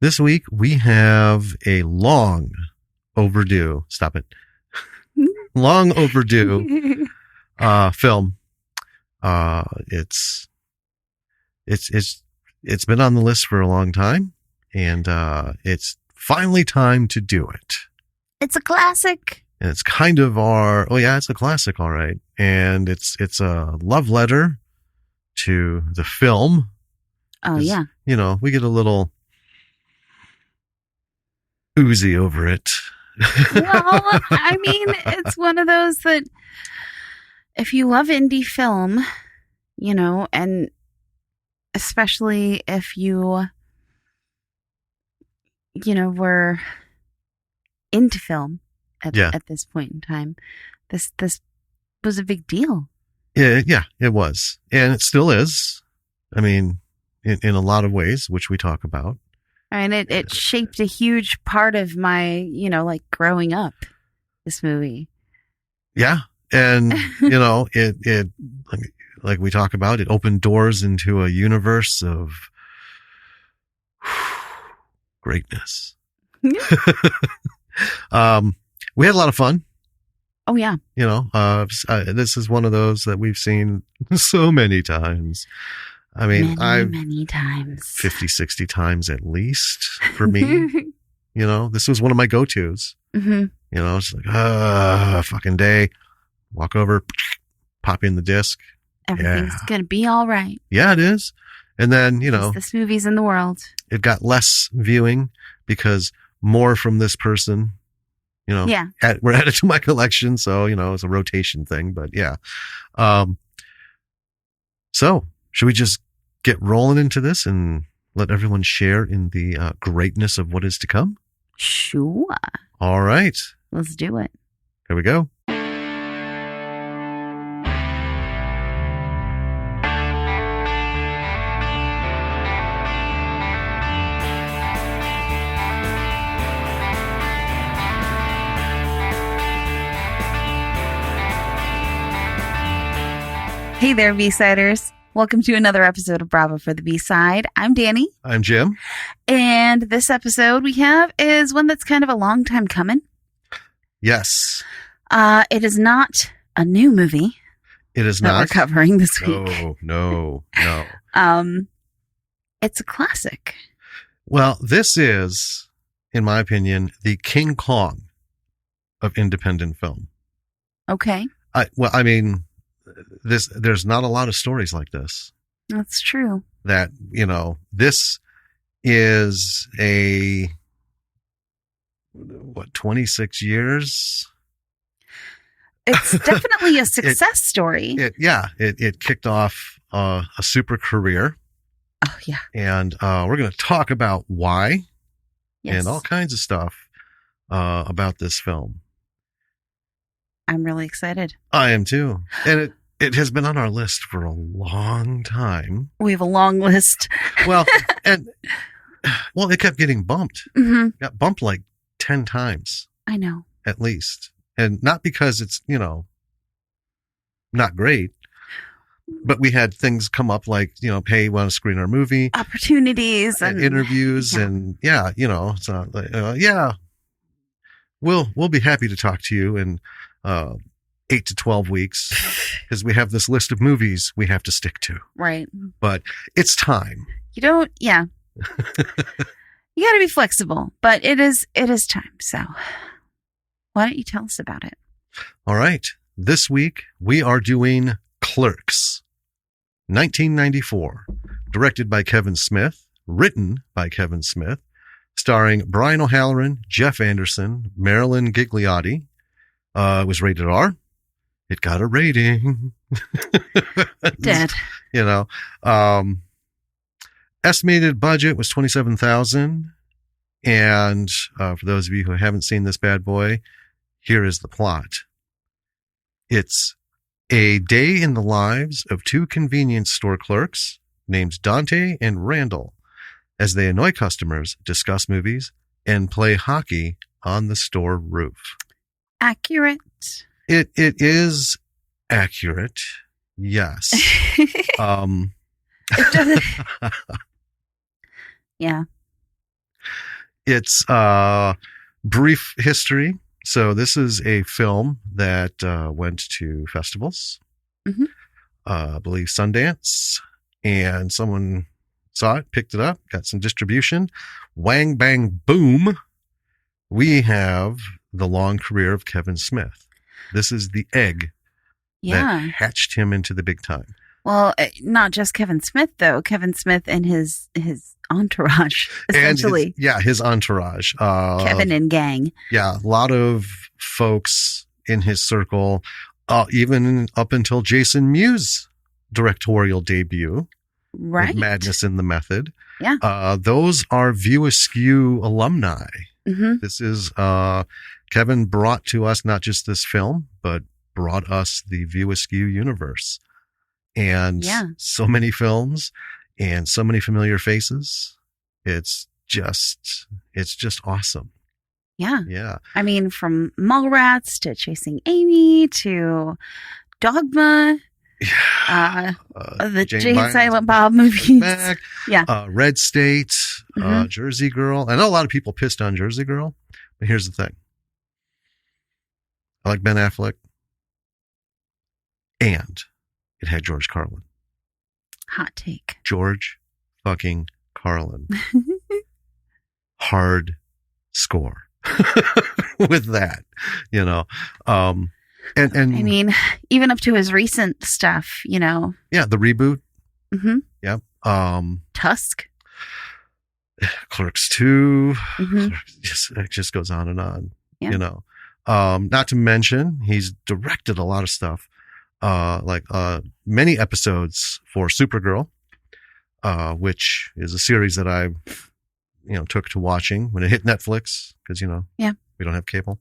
This week we have a long overdue. Stop it. Long overdue film. It's been on the list for a long time, and it's finally time to do it. It's a classic. And it's kind of it's a classic, all right. And it's a love letter to the film. Oh, yeah. You know, we get a little oozy over it. Well, I mean, it's one of those that if you love indie film, you know, and especially if you were into film at this point in time, this was a big deal. Yeah, it was. And it still is. I mean, in a lot of ways, which we talk about. And it shaped a huge part of my, growing up, this movie. Yeah. And, it like we talk about, it opened doors into a universe of greatness. We had a lot of fun. Oh, yeah. This is one of those that we've seen so many times. I mean, many times. 50, 60 times at least for me. This was one of my go-tos. Mm-hmm. It's like, fucking day. Walk over, pop in the disc. Everything's going to be all right. Yeah, it is. And then, this movie's in the world. It got less viewing because more from this person, we're added to my collection. So, it's a rotation thing, but yeah. So should we just get rolling into this and let everyone share in the greatness of what is to come? Sure. All right. Let's do it. Here we go. Hey there, B-Siders. Welcome to another episode of Bravo for the B-Side. I'm Danny. I'm Jim. And this episode we have is one that's kind of a long time coming. Yes. It is not a new movie. It is that not. We're covering this week. No. It's a classic. Well, this is, in my opinion, the King Kong of independent film. Okay. There's not a lot of stories like this. That's true. That, this is 26 years? It's definitely a success story. It kicked off a super career. Oh, yeah. And we're going to talk about why and all kinds of stuff about this film. I'm really excited. I am too. And it has been on our list for a long time. We have a long list. Well, it kept getting bumped. Mm-hmm. Got bumped like 10 times. I know. At least. And not because it's, not great, but we had things come up like, hey, you want to screen our movie? Opportunities and interviews and it's not like, we'll be happy to talk to you in 8 to 12 weeks because we have this list of movies we have to stick to. Right. But it's time. You got to be flexible, but it is time. So why don't you tell us about it? All right. This week we are doing Clerks, 1994, directed by Kevin Smith, written by Kevin Smith, starring Brian O'Halloran, Jeff Anderson, Marilyn Gigliotti. It was rated R. It got a rating. Dead. Estimated budget was $27,000. And for those of you who haven't seen this bad boy, here is the plot. It's a day in the lives of two convenience store clerks named Dante and Randall as they annoy customers, discuss movies, and play hockey on the store roof. Accurate. It is accurate. Yes. It doesn't. Yeah. It's brief history. So this is a film that went to festivals, Mhm. I believe Sundance, and someone saw it, picked it up, got some distribution. Wang, bang, boom. We have the long career of Kevin Smith. This is the egg Yeah. that hatched him into the big time. Well, not just Kevin Smith, though. Kevin Smith and his entourage, essentially. And his entourage. Kevin and gang. Yeah, a lot of folks in his circle, even up until Jason Mewes' directorial debut. Right. With Madness in the Method. Yeah. Those are View Askew alumni. Mm-hmm. This is Kevin brought to us not just this film, but brought us the View Askew universe. And so many films and so many familiar faces. It's just awesome. Yeah. Yeah. I mean, from Mallrats to Chasing Amy to Dogma. The Jay and Silent Bob movies. Back, yeah. Red State, Jersey Girl. I know a lot of people pissed on Jersey Girl, but here's the thing. I like Ben Affleck. And it had George Carlin. Hot take. George fucking Carlin. Hard score with that, you know. And I mean, even up to his recent stuff, you know. Yeah, the reboot. Mm-hmm. Yeah. Tusk. Clerks 2. Mm-hmm. It just goes on and on. Yeah. You know. Not to mention, he's directed a lot of stuff. Like many episodes for Supergirl, which is a series that I, took to watching when it hit Netflix because, we don't have cable.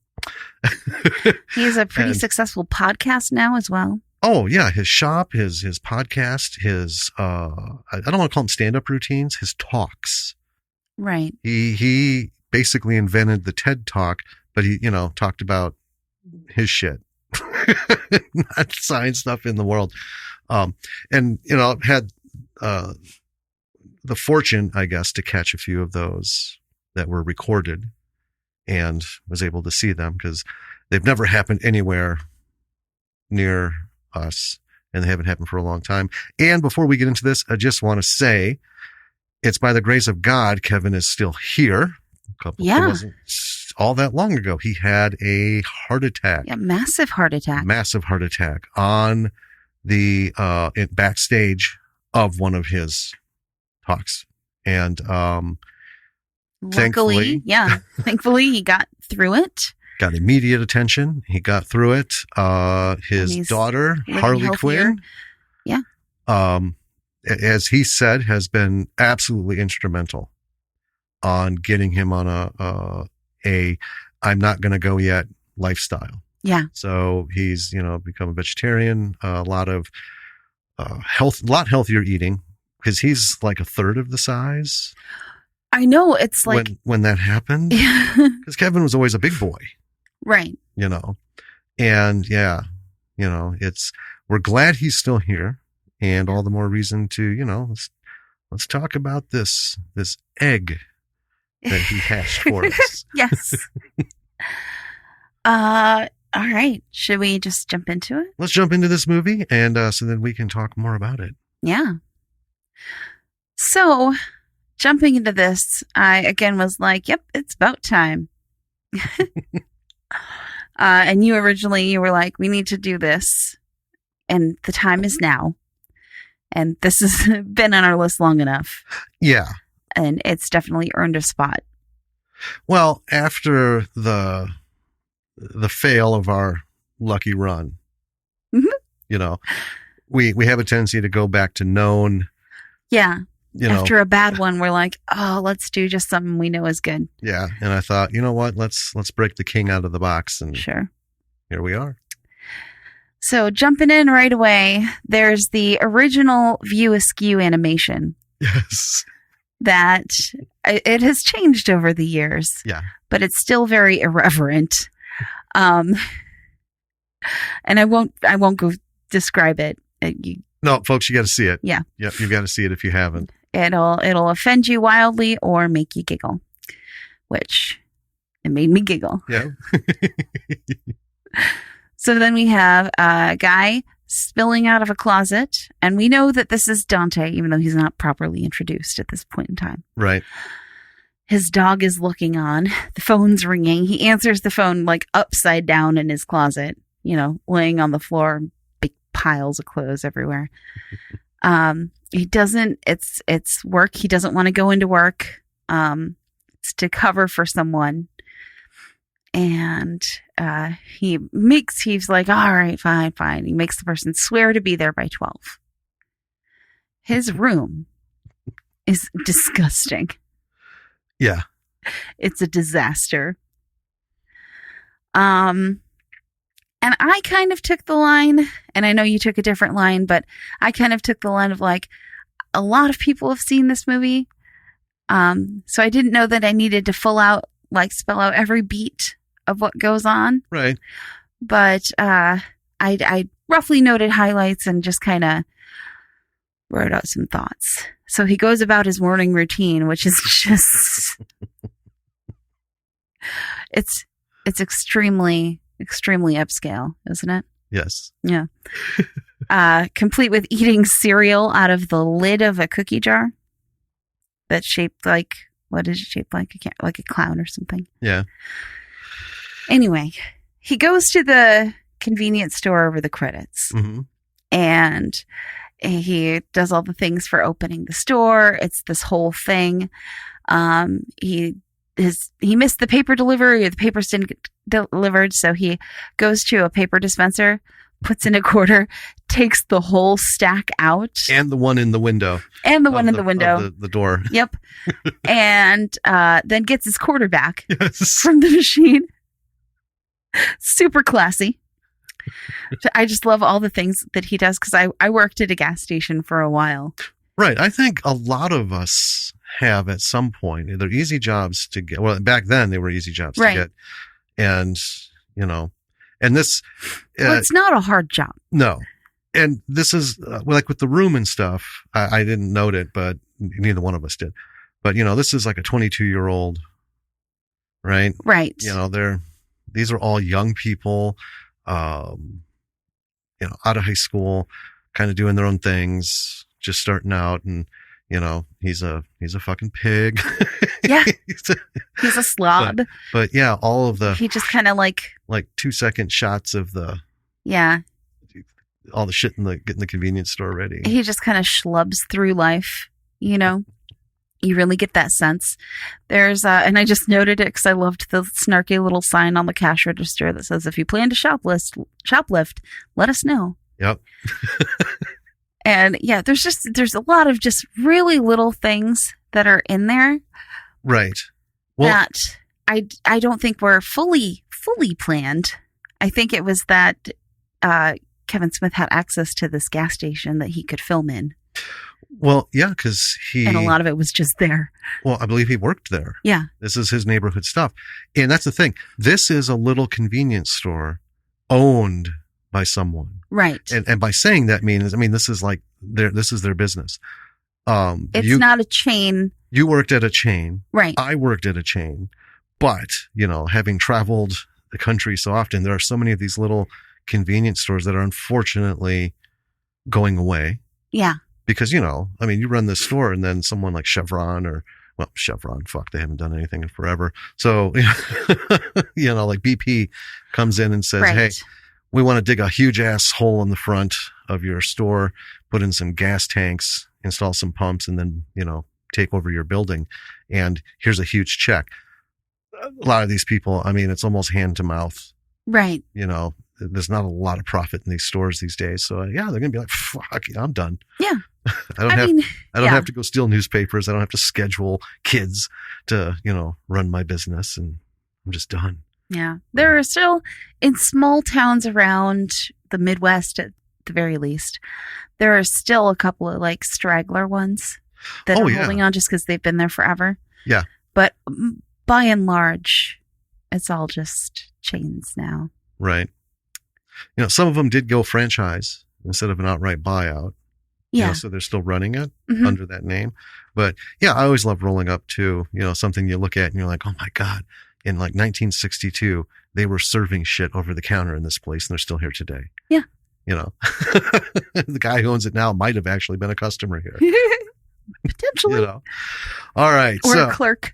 He has a pretty successful podcast now as well. Oh yeah. His shop, his podcast, his, I don't want to call them stand-up routines, his talks. Right. He basically invented the TED Talk, but he, talked about his shit. Not science stuff in the world. And, I've had the fortune, I guess, to catch a few of those that were recorded and was able to see them because they've never happened anywhere near us and they haven't happened for a long time. And before we get into this, I just want to say it's by the grace of God, Kevin is still here. It wasn't all that long ago. He had a heart attack. Yeah, massive heart attack. Massive heart attack on the backstage of one of his talks. And thankfully he got through it. Got immediate attention. He got through it. His daughter, Harley Quinn. Yeah. As he said, has been absolutely instrumental on getting him on a I'm not going to go yet lifestyle. Yeah. So he's, become a vegetarian, a lot healthier eating because he's like a third of the size. I know. It's like when that happened, because Kevin was always a big boy. Right. And we're glad he's still here and all the more reason to, let's talk about this egg that he hatched for us. Yes. All right. Should we just jump into it? Let's jump into this movie and so then we can talk more about it. Yeah. So jumping into this, I again was like, yep, it's about time. And you were like, we need to do this. And the time is now. And this has been on our list long enough. Yeah. And it's definitely earned a spot. Well, after the fail of our lucky run, we have a tendency to go back to known. Yeah. After a bad one, we're like, oh, let's do just something we know is good. Yeah. And I thought, you know what? Let's break the king out of the box. And sure. Here we are. So jumping in right away, there's the original View Askew animation. Yes. That it has changed over the years. Yeah. But it's still very irreverent. And I won't go describe it. No, folks, you got to see it. Yeah. Yep, you've got to see it if you haven't. It'll offend you wildly or make you giggle. which it made me giggle. Yeah. So then we have a guy spilling out of a closet, and we know that this is Dante, even though he's not properly introduced at this point in time. Right. His dog is looking on. The phone's ringing. He answers the phone like upside down in his closet, laying on the floor, big piles of clothes everywhere. He doesn't, it's work. He doesn't want to go into work. It's to cover for someone. And he's like, all right, fine. He makes the person swear to be there by 12. His room is disgusting. Yeah. It's a disaster. And I kind of took the line, and I know you took a different line, but I kind of took the line of like, a lot of people have seen this movie. So I didn't know that I needed to spell out every beat of what goes on. Right. But I roughly noted highlights and just kind of wrote out some thoughts. So he goes about his morning routine, which is just it's extremely upscale, isn't it? Yes. Yeah. Complete with eating cereal out of the lid of a cookie jar that's shaped like, what is it shaped like? Like a clown or something. Yeah. Anyway, he goes to the convenience store over the credits. Mm-hmm. And he does all the things for opening the store. It's this whole thing. He missed the paper delivery, or the papers didn't get delivered, so he goes to a paper dispenser, puts in a quarter, takes the whole stack out. And the one in the window. And the one in the window. The door. Yep. And then gets his quarter back Yes. from the machine. Super classy. I just love all the things that he does, because I worked at a gas station for a while. Right. I think a lot of us have at some point. They're easy jobs to get. Well, back then they were easy jobs to get. And, and this. It's not a hard job. No. And this is like with the room and stuff. I didn't note it, but neither one of us did. But, this is like a 22-year-old, right? Right. These are all young people, out of high school, kind of doing their own things, just starting out. And, he's a fucking pig. Yeah. He's a slob. But yeah, all of he just kind of like 2-second shots of all the shit getting the convenience store ready. He just kind of schlubs through life, You really get that sense. There's, and I just noted it because I loved the snarky little sign on the cash register that says, if you plan to shoplift, let us know. Yep. And yeah, there's a lot of just really little things that are in there. Right. Well, that I don't think were fully planned. I think it was that, Kevin Smith had access to this gas station that he could film in. Well, yeah, because and a lot of it was just there. Well, I believe he worked there. Yeah. This is his neighborhood stuff. And that's the thing. This is a little convenience store owned by someone. Right. And by saying that this is like this is their business. It's not a chain. You worked at a chain. Right. I worked at a chain. But, having traveled the country so often, there are so many of these little convenience stores that are unfortunately going away. Yeah. Because, you run this store and then someone like Chevron, fuck, they haven't done anything in forever. So, like BP comes in and says, right. Hey, we want to dig a huge ass hole in the front of your store, put in some gas tanks, install some pumps, and then, take over your building. And here's a huge check. A lot of these people, it's almost hand to mouth. Right. There's not a lot of profit in these stores these days. So yeah, they're going to be like, fuck, I'm done. Yeah. I don't have to go steal newspapers. I don't have to schedule kids to, run my business, and I'm just done. Yeah. There are still, in small towns around the Midwest at the very least, there are still a couple of like straggler ones that are holding on just because they've been there forever. Yeah. But by and large, it's all just chains now. Right. Some of them did go franchise instead of an outright buyout. Yeah. So they're still running it Mhm. under that name. But yeah, I always love rolling up to, something you look at and you're like, oh my God, in like 1962, they were serving shit over the counter in this place and they're still here today. Yeah. The guy who owns it now might have actually been a customer here. Potentially. All right. Or so, a clerk.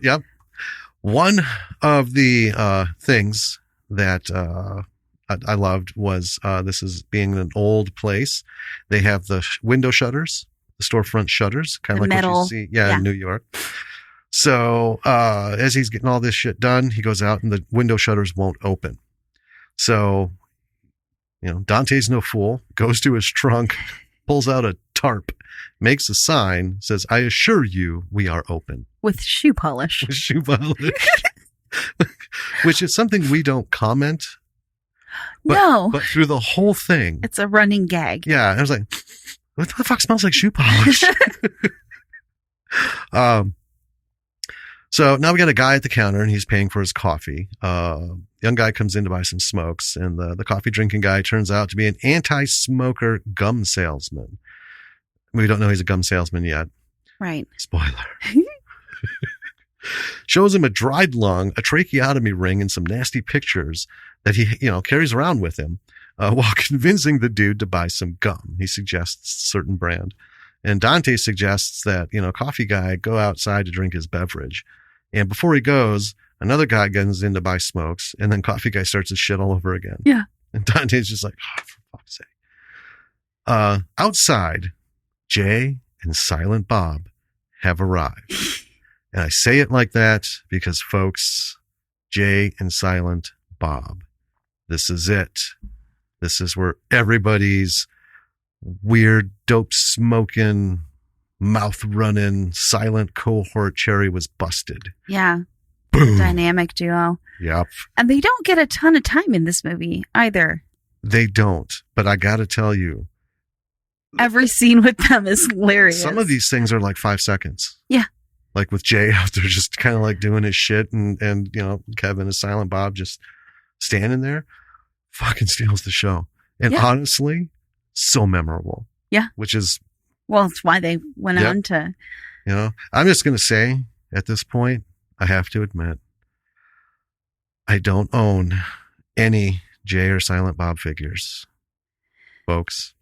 yep. One of the things that I loved was this is being an old place. They have the window shutters, the storefront shutters, kind of The like metal. what you see in New York. So as he's getting all this shit done, he goes out and the window shutters won't open. So, Dante's no fool, goes to his trunk, pulls out a tarp, makes a sign, says, I assure you we are open. With shoe polish. Shoe polish. Which is something we don't comment. No. But through the whole thing. It's a running gag. Yeah. I was like, what the fuck smells like shoe polish? So now we got a guy at the counter and he's paying for his coffee. Young guy comes in to buy some smokes and the coffee drinking guy turns out to be an anti-smoker gum salesman. We don't know he's a gum salesman yet. Right. Spoiler. Shows him a dried lung, a tracheotomy ring, and some nasty pictures that he, carries around with him while convincing the dude to buy some gum. He suggests a certain brand. And Dante suggests that, coffee guy go outside to drink his beverage. And before he goes, another guy gets in to buy smokes, and then coffee guy starts his shit all over again. Yeah. And Dante's just like, oh, for fuck's sake. Outside, Jay and Silent Bob have arrived. And I say it like that because, folks, Jay and Silent Bob, this is it. This is where everybody's weird, dope smoking, mouth running, silent cohort cherry was busted. Yeah. Boom. Dynamic duo. Yep. And they don't get a ton of time in this movie either. They don't. But I got to tell you, every scene with them is hilarious. some of these things are like 5 seconds. Yeah. Like with Jay out there just kind of like doing his shit and Kevin and Silent Bob just standing there. Fucking steals the show. And honestly, so memorable. Yeah. Which is... well, it's why they went on to... I'm just going to say at this point, I have to admit, I don't own any Jay or Silent Bob figures. Folks,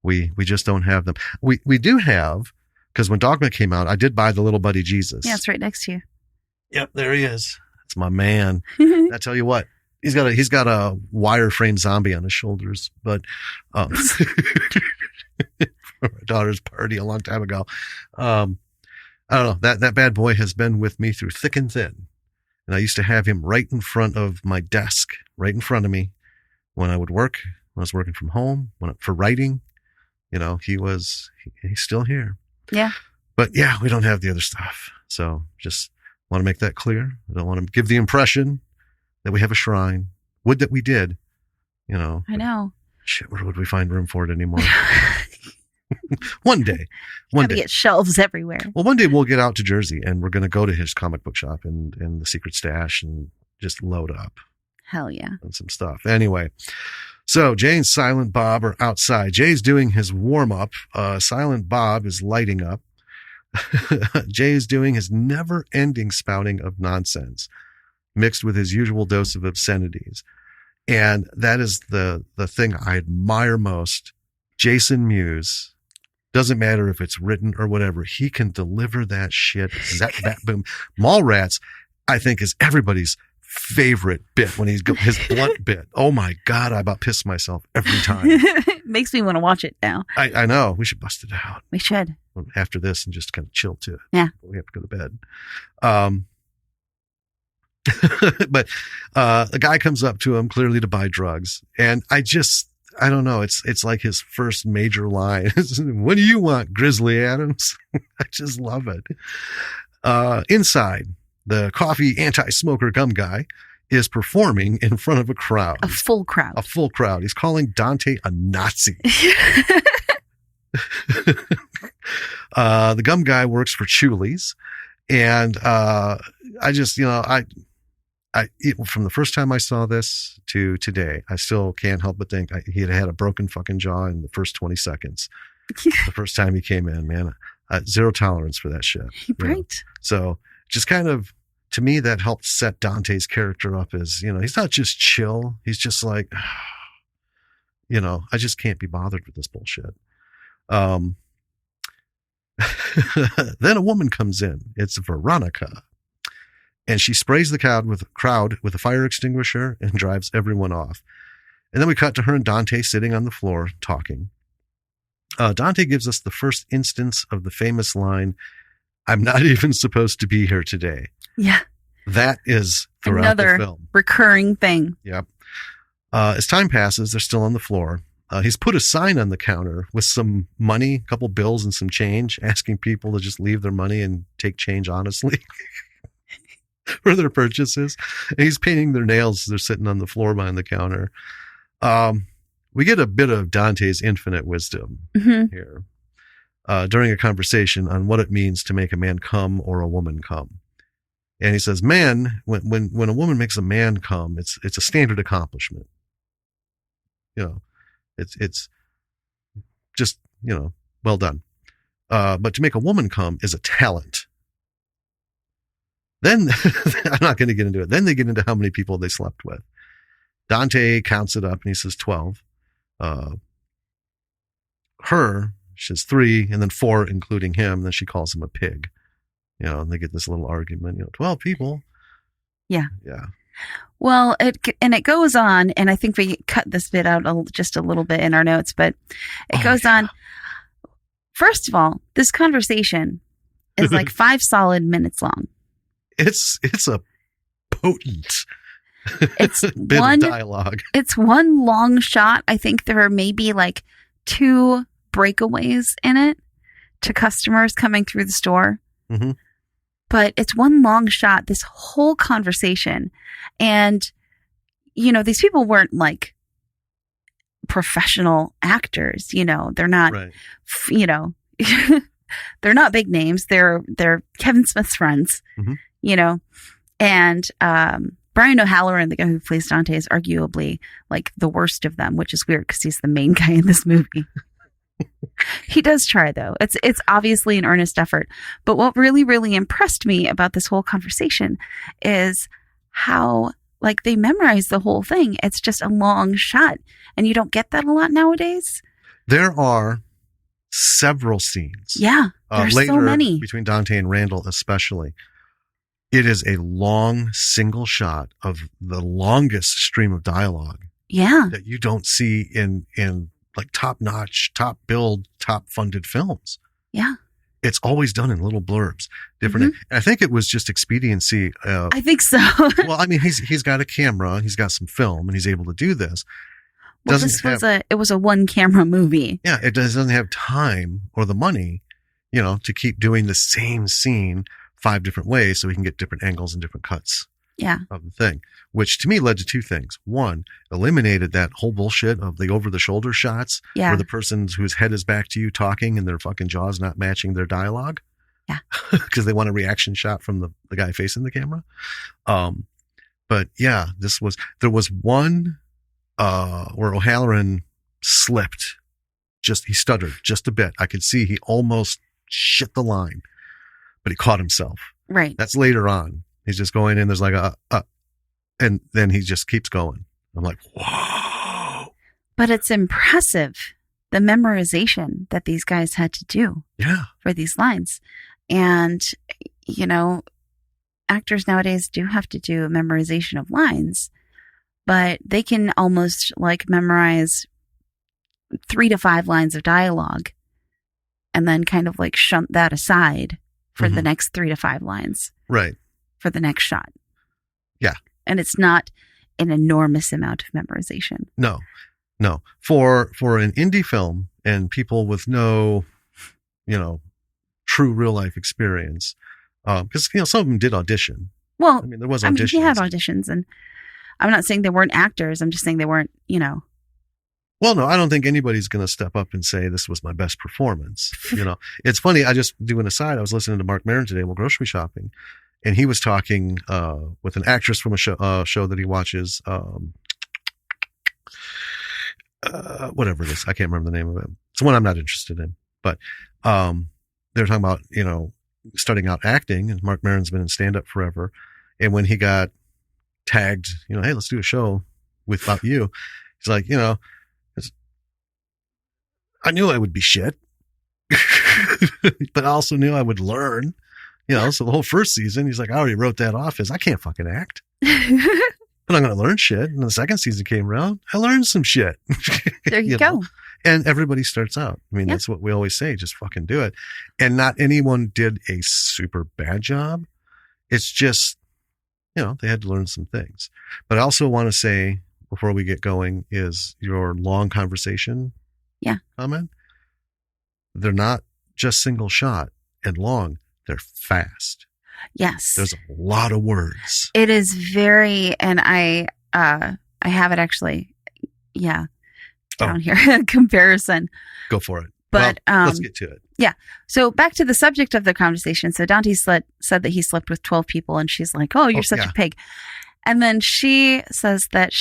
we just don't have them. We do have, because when Dogma came out, I did buy the little buddy Jesus. Yeah, it's right next to you. Yep, there he is. It's my man. I tell you what. He's got a wireframe zombie on his shoulders, but for my daughter's party a long time ago. I don't know. That bad boy has been with me through thick and thin. And I used to have him right in front of my desk, right in front of me when I would work, when I was working from home, for writing. He's still here. Yeah. But yeah, we don't have the other stuff. So just want to make that clear. I don't want to give the impression that we have a shrine. Would that we did, I know. Shit, where would we find room for it anymore? One day. Gotta get shelves everywhere. Well, one day we'll get out to Jersey and we're going to go to his comic book shop and the Secret Stash and just load up. Hell yeah. On some stuff. Anyway, so Jay and Silent Bob are outside. Jay's doing his warm-up. Silent Bob is lighting up. Jay is doing his never-ending spouting of nonsense, mixed with his usual dose of obscenities. And that is the thing I admire most. Jason Mewes, doesn't matter if it's written or whatever, he can deliver that shit. Zap, bat, boom. Mallrats, I think, is everybody's favorite bit when he's his blunt bit. Oh my God, I about piss myself every time. Makes me want to watch it now. I know. We should bust it out. We should. After this and just kind of chill to it. Yeah. We have to go to bed. But a guy comes up to him clearly to buy drugs. And I don't know. It's like his first major line. What do you want, Grizzly Adams? I just love it. Inside, the coffee anti-smoker gum guy is performing in front of a crowd. A full crowd. A full crowd. He's calling Dante a Nazi. The gum guy works for Chulies. And I from the first time I saw this to today, I still can't help but think he had a broken fucking jaw in the first 20 seconds. The first time he came in, man, zero tolerance for that shit. Right. Know? So just kind of, to me, that helped set Dante's character up as, he's not just chill. He's just like, I just can't be bothered with this bullshit. Then a woman comes in. It's Veronica. And she sprays the crowd with a fire extinguisher and drives everyone off. And then we cut to her and Dante sitting on the floor talking. Dante gives us the first instance of the famous line, "I'm not even supposed to be here today." Yeah. That is throughout another the film. Recurring thing. Yep. As time passes, they're still on the floor. He's put a sign on the counter with some money, a couple bills and some change, asking people to just leave their money and take change honestly for their purchases. And he's painting their nails as they're sitting on the floor behind the counter. We get a bit of Dante's infinite wisdom here during a conversation on what it means to make a man come or a woman come. And he says, "Man, when a woman makes a man come, it's a standard accomplishment. It's just, well done. But to make a woman come is a talent." Then I'm not going to get into it. Then they get into how many people they slept with. Dante counts it up and he says 12. She says 3 and then 4, including him. And then she calls him a pig, and they get this little argument, 12 people. Yeah. Yeah. Well, it goes on, and I think we cut this bit out just a little bit in our notes, but it goes on. First of all, this conversation is like 5 solid minutes long. It's a potent it's bit of dialogue. It's one long shot. I think there are maybe like 2 breakaways in it to customers coming through the store. Mm-hmm. But it's one long shot, this whole conversation. And, these people weren't like professional actors, they're not, right. They're not big names. They're Kevin Smith's friends, and, Brian O'Halloran, the guy who plays Dante, is arguably like the worst of them, which is weird because he's the main guy in this movie. He does try, though. It's obviously an earnest effort. But what really, really impressed me about this whole conversation is how, like, they memorize the whole thing. It's just a long shot. And you don't get that a lot nowadays. There are several scenes. Yeah, there's later, so many. Between Dante and Randall especially. It is a long single shot of the longest stream of dialogue. Yeah. That you don't see in like top-notch, top-billed, top-funded films. Yeah. It's always done in little blurbs. Different. Mm-hmm. I think it was just expediency. I think so. Well, I mean, he's got a camera, he's got some film, and he's able to do this. Well, it was a one-camera movie. Yeah, it doesn't have time or the money, to keep doing the same scene 5 different ways so we can get different angles and different cuts. Yeah. Of the thing, which to me led to 2 things. One, eliminated that whole bullshit of the over-the-shoulder shots where the person whose head is back to you talking and their fucking jaw's not matching their dialogue. Yeah. Because they want a reaction shot from the guy facing the camera. But yeah, there was one where O'Halloran slipped. He stuttered just a bit. I could see he almost shit the line, but he caught himself. Right. That's later on. He's just going in. There's like and then he just keeps going. I'm like, whoa. But it's impressive, the memorization that these guys had to do for these lines. And, actors nowadays do have to do memorization of lines, but they can almost like memorize 3 to 5 lines of dialogue and then kind of like shunt that aside for the next 3 to 5 lines. Right. For the next shot. Yeah. And it's not an enormous amount of memorization. No. For an indie film and people with no, true real life experience, because, some of them did audition. Well, I mean, there was auditions. He had auditions, and I'm not saying they weren't actors. I'm just saying they weren't, Well, no, I don't think anybody's going to step up and say this was my best performance. It's funny. I just do an aside. I was listening to Mark Maron today while grocery shopping, and he was talking with an actress from a show that he watches. Whatever it is, I can't remember the name of it. It's one I'm not interested in, but they were talking about, starting out acting, and Mark Maron's been in stand-up forever. And when he got tagged, hey, let's do a show about you, he's like, I knew I would be shit, but I also knew I would learn, so the whole first season, he's like, I already wrote that off as I can't fucking act. But I'm going to learn shit. And the second season came around, I learned some shit. There you go. And everybody starts out. I mean, That's what we always say, just fucking do it. And not anyone did a super bad job. It's just, they had to learn some things. But I also want to say, before we get going, is your long conversation comment. They're not just single shot and long. They're fast. Yes. There's a lot of words. It is very, and I have it actually, down here, comparison. Go for it. But let's get to it. Yeah. So back to the subject of the conversation. So Dante said that he slept with 12 people, and she's like, oh, you're such a pig. And then she says that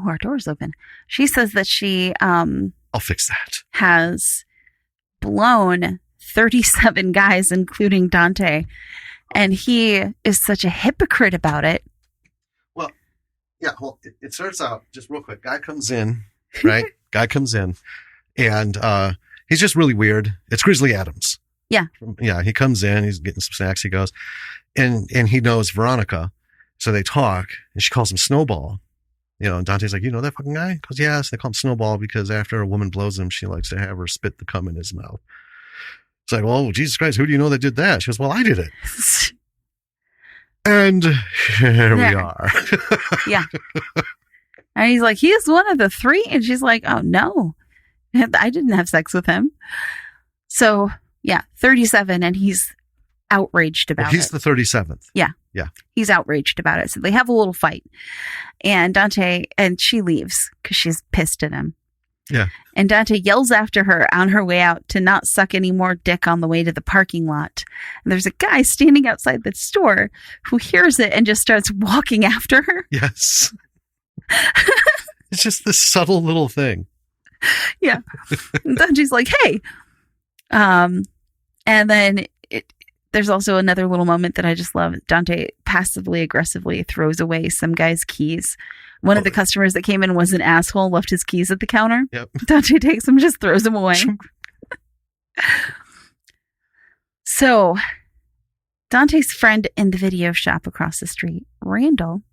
our door's open. She says that she, I'll fix that. Has blown 37 guys, including Dante. And he is such a hypocrite about it. Well, yeah, it starts out just real quick. Guy comes in, right? And he's just really weird. It's Grizzly Adams. Yeah. He comes in, he's getting some snacks, he goes, and he knows Veronica. So they talk, and she calls him Snowball. And Dante's like, you know that fucking guy? He goes, yes, they call him Snowball because after a woman blows him, she likes to have her spit the cum in his mouth. It's like, well, Jesus Christ, who do you know that did that? She goes, well, I did it. And here we are. Yeah. And he's like, he's one of the three. And she's like, oh, no, I didn't have sex with him. So, 37. And he's outraged about it. He's the 37th. Yeah. Yeah. He's outraged about it. So they have a little fight. And Dante, and she leaves because she's pissed at him. Yeah. And Dante yells after her on her way out to not suck any more dick on the way to the parking lot. And there's a guy standing outside the store who hears it and just starts walking after her. Yes. It's just this subtle little thing. Yeah. And Dante's like, hey. And then there's also another little moment that I just love. Dante passively aggressively throws away some guy's keys. One of the customers that came in was an asshole, left his keys at the counter. Yep. Dante takes them, just throws them away. So, Dante's friend in the video shop across the street, Randall,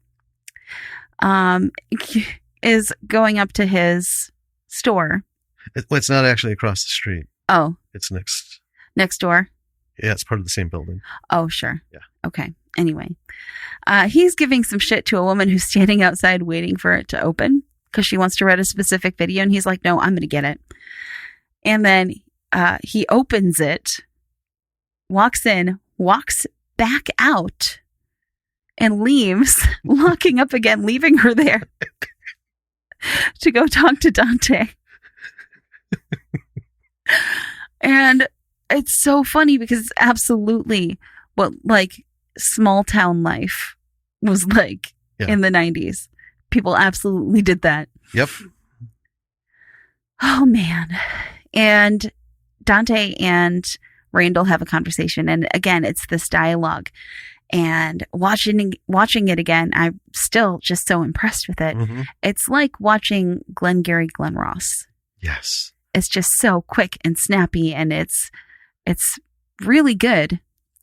is going up to his store. It's not actually across the street. Oh. It's next. Next door? Yeah, it's part of the same building. Oh, sure. Yeah. Okay. Anyway, he's giving some shit to a woman who's standing outside waiting for it to open because she wants to rent a specific video. And he's like, no, I'm going to get it. And then he opens it, walks in, walks back out, and leaves, locking up again, leaving her there to go talk to Dante. And it's so funny because it's absolutely what small town life was like in the 90s. People absolutely did that. Yep. Oh man. And Dante and Randall have a conversation, and again it's this dialogue, and watching it again, I'm still just so impressed with it. Mm-hmm. It's like watching Glengarry Glen Ross. Yes. It's just so quick and snappy, and it's really good.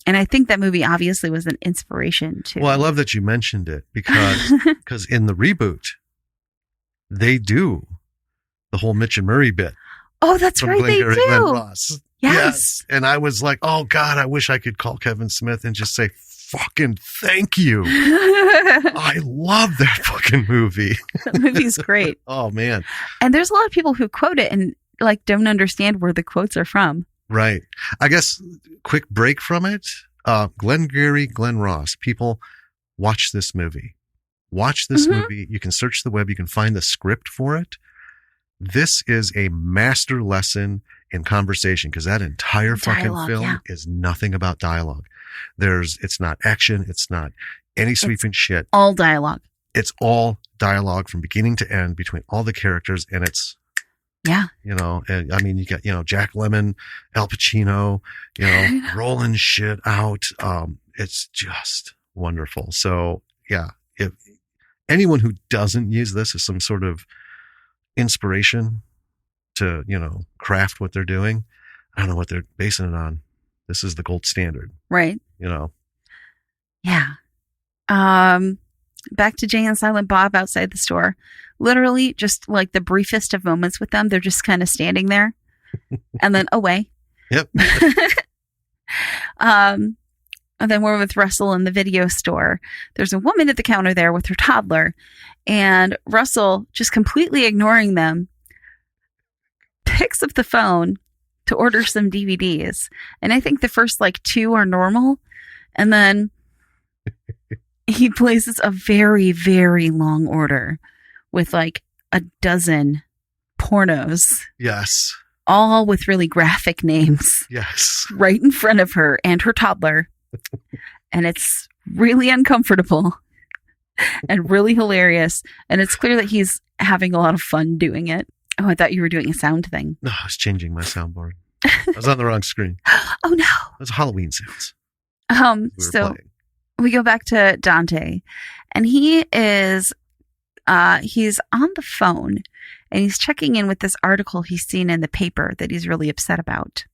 And I think that movie obviously was an inspiration too. Well, I love that you mentioned it because in the reboot, they do the whole Mitch and Murray bit. Oh, that's right. They do. Glen Ross. Yes. And I was like, oh God, I wish I could call Kevin Smith and just say, fucking thank you. I love that fucking movie. That movie's great. Oh man. And there's a lot of people who quote it and don't understand where the quotes are from. Right. I guess quick break from it. Glengarry Glen Ross. People, watch this movie. Watch this movie. You can search the web. You can find the script for it. This is a master lesson in conversation because that entire fucking film is nothing about dialogue. It's not action. It's not any sweeping shit. All dialogue. It's all dialogue from beginning to end between all the characters. And it's, yeah, you know, and I mean, you got, you know, Jack Lemmon, Al Pacino, you know, rolling shit out. It's just wonderful. So yeah, if anyone who doesn't use this as some sort of inspiration to, you know, craft what they're doing, I don't know what they're basing it on. This is the gold standard. Right. You know? Yeah. Back to Jay and Silent Bob outside the store. Literally just like the briefest of moments with them. They're just kind of standing there and then away. Yep. And then we're with Russell in the video store. There's a woman at the counter there with her toddler, and Russell, just completely ignoring them, picks up the phone to order some DVDs. And I think the first like 2 are normal. And then he places a very, very long order with like a dozen pornos. Yes. All with really graphic names. Yes. Right in front of her and her toddler. And it's really uncomfortable and really hilarious. And it's clear that he's having a lot of fun doing it. Oh, I thought you were doing a sound thing. No, I was changing my soundboard. I was on the wrong screen. Oh no. It was Halloween sounds. So we go back to Dante, and he is he's on the phone, and he's checking in with this article he's seen in the paper that he's really upset about,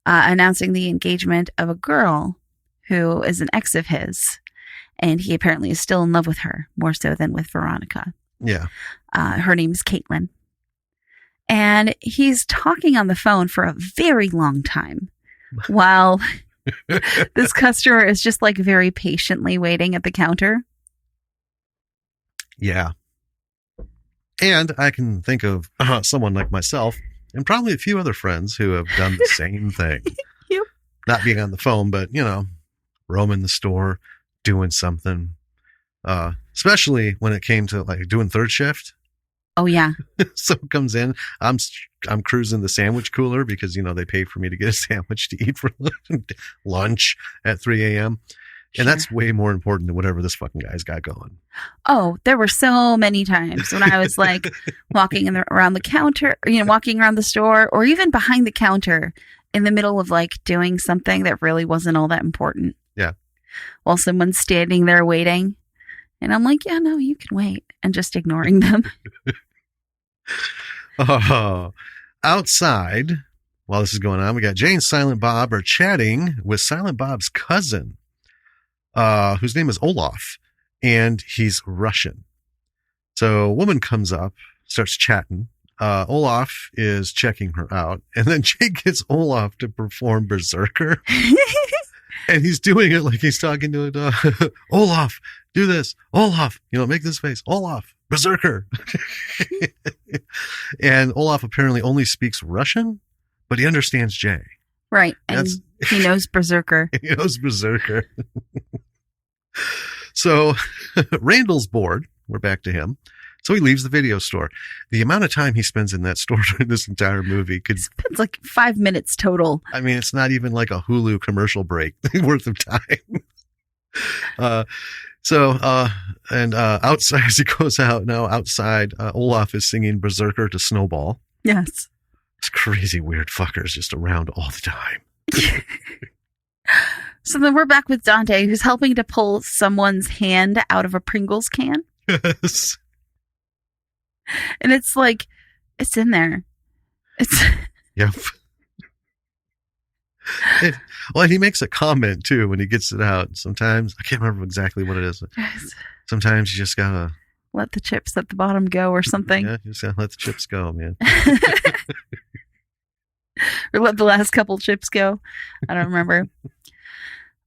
announcing the engagement of a girl who is an ex of his, and he apparently is still in love with her, more so than with Veronica. Yeah. Her name is Caitlin. And he's talking on the phone for a very long time while this customer is just like very patiently waiting at the counter. Yeah. And I can think of someone like myself and probably a few other friends who have done the same thing. Yep. Not being on the phone, but, you know, roaming the store, doing something. Especially when it came to like doing third shift. Oh yeah. Someone comes in, I'm cruising the sandwich cooler because, you know, they paid for me to get a sandwich to eat for lunch at 3 a.m. And that's way more important than whatever this fucking guy's got going. Oh, there were so many times when I was like walking around the counter, you know, walking around the store, or even behind the counter in the middle of like doing something that really wasn't all that important. Yeah. While someone's standing there waiting. And I'm like, yeah, no, you can wait. And just ignoring them. Outside, while this is going on, we got Jay and Silent Bob are chatting with Silent Bob's cousin, whose name is Olaf, and he's Russian. So a woman comes up, starts chatting. Olaf is checking her out, and then Jay gets Olaf to perform Berserker. And he's doing it like he's talking to a dog. Olaf, do this. Olaf, you know, make this face. Olaf, Berserker. And Olaf apparently only speaks Russian, but he understands Jay. Right. And he knows Berserker. He knows Berserker. So Randall's bored. We're back to him. So he leaves the video store. The amount of time he spends in that store during this entire movie it's like 5 minutes total. I mean, it's not even like a Hulu commercial break worth of time. And outside, as he goes out now, outside, Olaf is singing Berserker to Snowball. Yes. It's crazy weird fuckers just around all the time. So then we're back with Dante, who's helping to pull someone's hand out of a Pringles can. Yes. And it's like, it's in there. It's Yep. Well, and he makes a comment too when he gets it out. Sometimes I can't remember exactly what it is. Sometimes you just gotta let the chips at the bottom go or something. Yeah, you just gotta let the chips go, man. Or let the last couple chips go. I don't remember.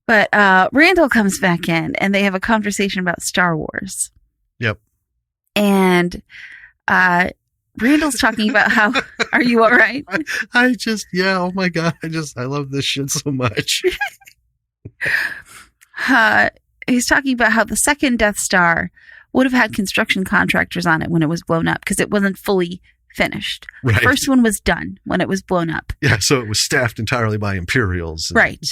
But Randall comes back in and they have a conversation about Star Wars. Yep. And Randall's talking about how, are you all right? Oh my God. I love this shit so much. He's talking about how the second Death Star would have had construction contractors on it when it was blown up because it wasn't fully finished. Right. The first one was done when it was blown up. Yeah, so it was staffed entirely by Imperials. Right.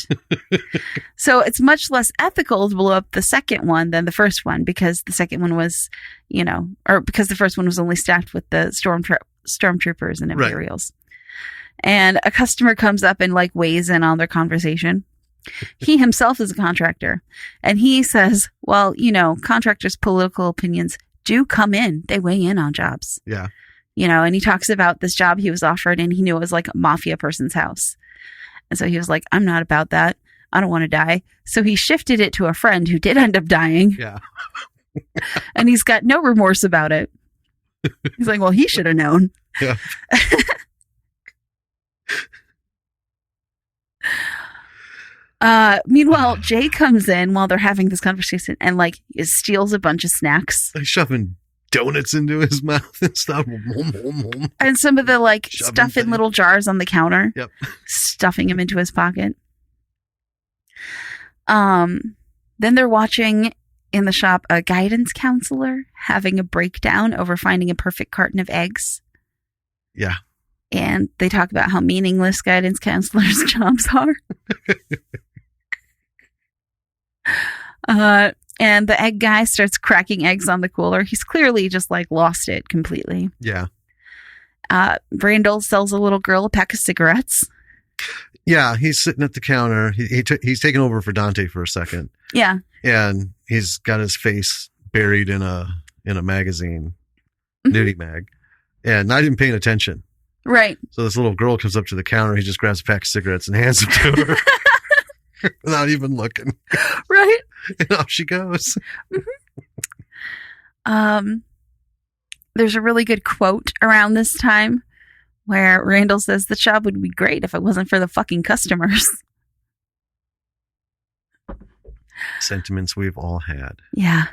So it's much less ethical to blow up the second one than the first one, because the second one was, or because the first one was only staffed with the stormtroopers and Imperials. Right. And a customer comes up and like weighs in on their conversation. He himself is a contractor, and he says, well, contractors' political opinions do come in. They weigh in on jobs. Yeah. And he talks about this job he was offered, and he knew it was like a mafia person's house. And so he was like, I'm not about that. I don't want to die. So he shifted it to a friend who did end up dying. Yeah. And he's got no remorse about it. He's like, well, he should have known. Yeah. Meanwhile, Jay comes in while they're having this conversation and like steals a bunch of snacks. He's shoving donuts into his mouth and stuff. And some of the like stuff in little jars on the counter. Yep. Stuffing him into his pocket. Then they're watching in the shop a guidance counselor having a breakdown over finding a perfect carton of eggs. Yeah. And they talk about how meaningless guidance counselors' jobs are. And the egg guy starts cracking eggs on the cooler. He's clearly just like lost it completely. Yeah. Randall sells a little girl a pack of cigarettes. Yeah, he's sitting at the counter. He's taking over for Dante for a second. Yeah. And he's got his face buried in a magazine, nudie mag, and not even paying attention. Right. So this little girl comes up to the counter. He just grabs a pack of cigarettes and hands them to her. Without even looking. Right. And off she goes. Mm-hmm. There's a really good quote around this time where Randall says the job would be great if it wasn't for the fucking customers. Sentiments we've all had. Yeah.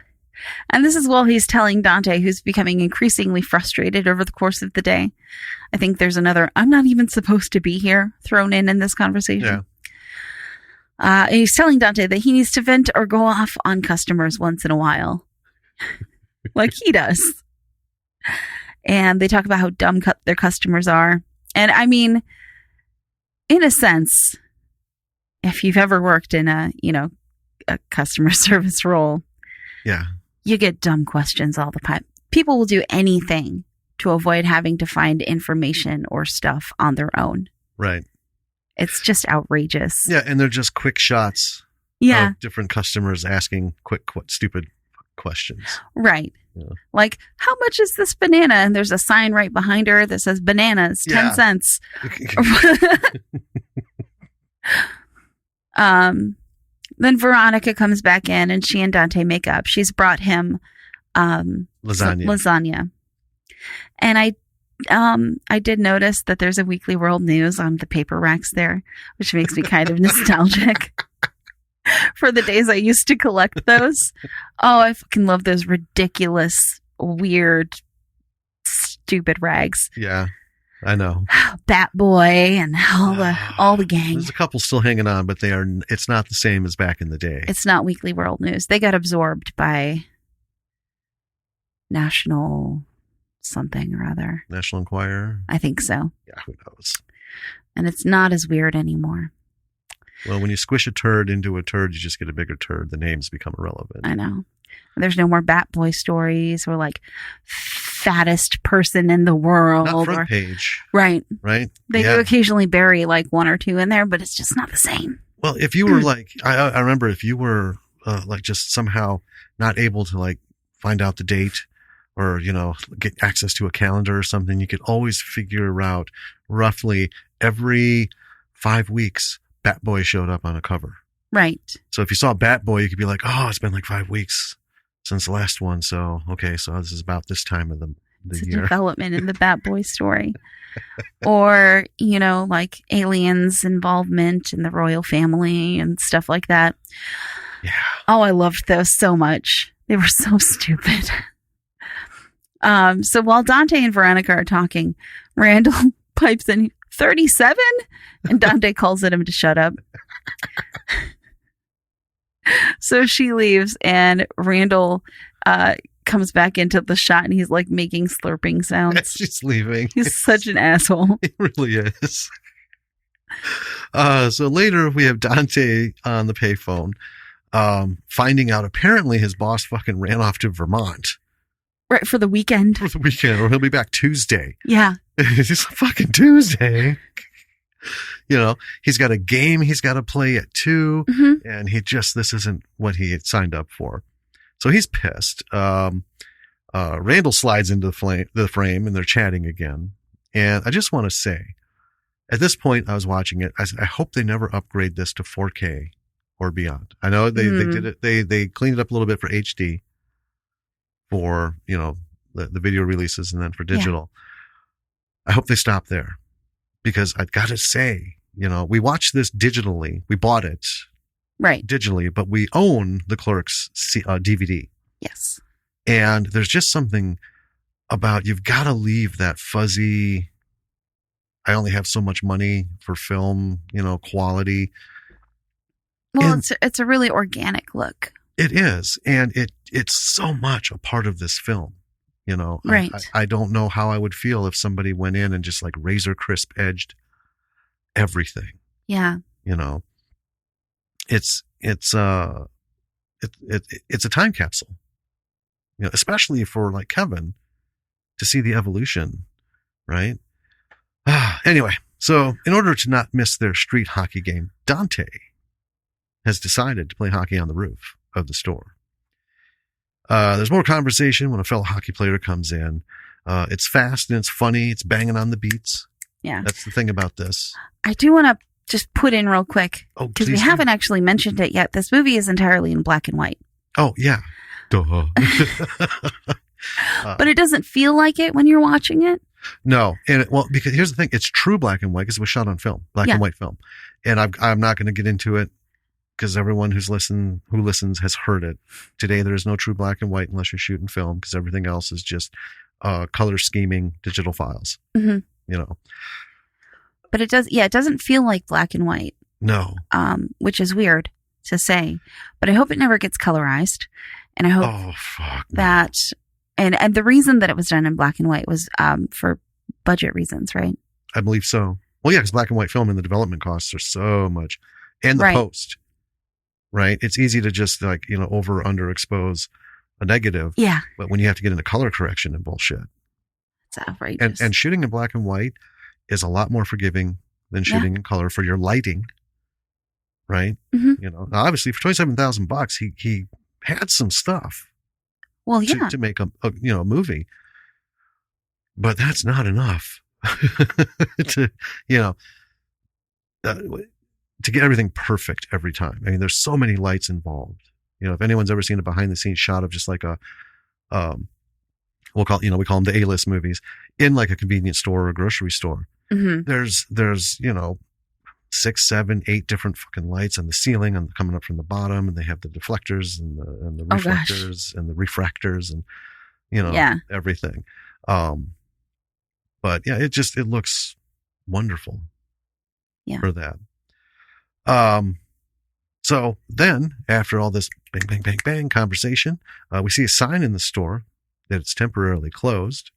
And this is while he's telling Dante, who's becoming increasingly frustrated over the course of the day. I think there's another, I'm not even supposed to be here, thrown in this conversation. Yeah. And he's telling Dante that he needs to vent or go off on customers once in a while. Like he does. And they talk about how dumb their customers are. And I mean, in a sense, if you've ever worked in a customer service role, yeah, you get dumb questions all the time. People will do anything to avoid having to find information or stuff on their own. Right. It's just outrageous. Yeah, and they're just quick shots of different customers asking stupid questions. Right. Yeah. Like, how much is this banana? And there's a sign right behind her that says bananas, 10 cents. Then Veronica comes back in and she and Dante make up. She's brought him lasagna. And I did notice that there's a Weekly World News on the paper racks there, which makes me kind of nostalgic for the days I used to collect those. Oh, I fucking love those ridiculous, weird, stupid rags. Yeah, I know. Bat Boy and all the gang. There's a couple still hanging on, but it's not the same as back in the day. It's not Weekly World News. They got absorbed by National something or other. National Enquirer? I think so. Yeah, who knows? And it's not as weird anymore. Well, when you squish a turd into a turd, you just get a bigger turd. The names become irrelevant. I know. There's no more Bat Boy stories or like fattest person in the world. Not front page. Right. Right? They do occasionally bury like one or two in there, but it's just not the same. Well, if you were like, I remember if you were like just somehow not able to like find out the date or, get access to a calendar or something, you could always figure out roughly every 5 weeks, Bat Boy showed up on a cover. Right. So if you saw Bat Boy, you could be like, oh, it's been like 5 weeks since the last one. So, okay, so this is about this time of the it's year. A development in the Bat Boy story. Or, like aliens' involvement in the royal family and stuff like that. Yeah. Oh, I loved those so much. They were so stupid. So while Dante and Veronica are talking, Randall pipes in 37 and Dante calls at him to shut up. So she leaves and Randall comes back into the shot and he's like making slurping As sounds. she's leaving. He's such an asshole. It really is. So later we have Dante on the payphone, finding out apparently his boss fucking ran off to Vermont Right, for the weekend. for the weekend, or he'll be back Tuesday. Yeah. It's fucking Tuesday. You know, he's got a game he's got to play at 2, and this isn't what he had signed up for. So he's pissed. Randall slides into the frame and they're chatting again. And I just want to say, at this point, I was watching it. I hope they never upgrade this to 4K or beyond. I know they did it. They cleaned it up a little bit for HD for, you know, the video releases, and then for digital. Yeah. I hope they stop there, because I've got to say, you know, we watched this digitally. We bought it digitally, but we own the Clerks DVD. Yes. And there's just something about, you've got to leave that fuzzy, I only have so much money for film, you know, quality. Well, it's a really organic look. It is. And it's so much a part of this film, you know. Right. I don't know how I would feel if somebody went in and just like razor crisp edged everything. Yeah. You know, it's a time capsule, you know, especially for like Kevin to see the evolution, right? Anyway, so in order to not miss their street hockey game, Dante has decided to play hockey on the roof of the store. There's more conversation when a fellow hockey player comes in. It's fast and it's funny. It's banging on the beats. Yeah. That's the thing about this. I do want to just put in real quick, because we please haven't actually mentioned it yet. This movie is entirely in black and white. Oh, yeah. Duh. But it doesn't feel like it when you're watching it. No. And because here's the thing. It's true black and white because it was shot on film, black and white film. And I'm not going to get into it because everyone who listens has heard it. Today, there is no true black and white unless you're shooting film, because everything else is just color scheming digital files, you know. But it doesn't feel like black and white. No. Which is weird to say, but I hope it never gets colorized. And I hope that, and the reason that it was done in black and white was for budget reasons, right? I believe so. Well, yeah, because black and white film and the development costs are so much, and the post, right? It's easy to just like, you know, over or underexpose a negative. Yeah. But when you have to get into color correction and bullshit, it's outrageous. And shooting in black and white is a lot more forgiving than shooting in color for your lighting, right? You know, now obviously for $27,000, he had some stuff. Well, yeah, to make a movie, but that's not enough to to get everything perfect every time. I mean, there's so many lights involved. You know, if anyone's ever seen a behind the scenes shot of just like we call them the A-list movies in like a convenience store or a grocery store. There's 6, 7, 8 different fucking lights on the ceiling and coming up from the bottom, and they have the deflectors and the reflectors and the refractors and everything. But yeah, it looks wonderful for that. So then after all this bang, bang, bang, bang conversation, we see a sign in the store that it's temporarily closed.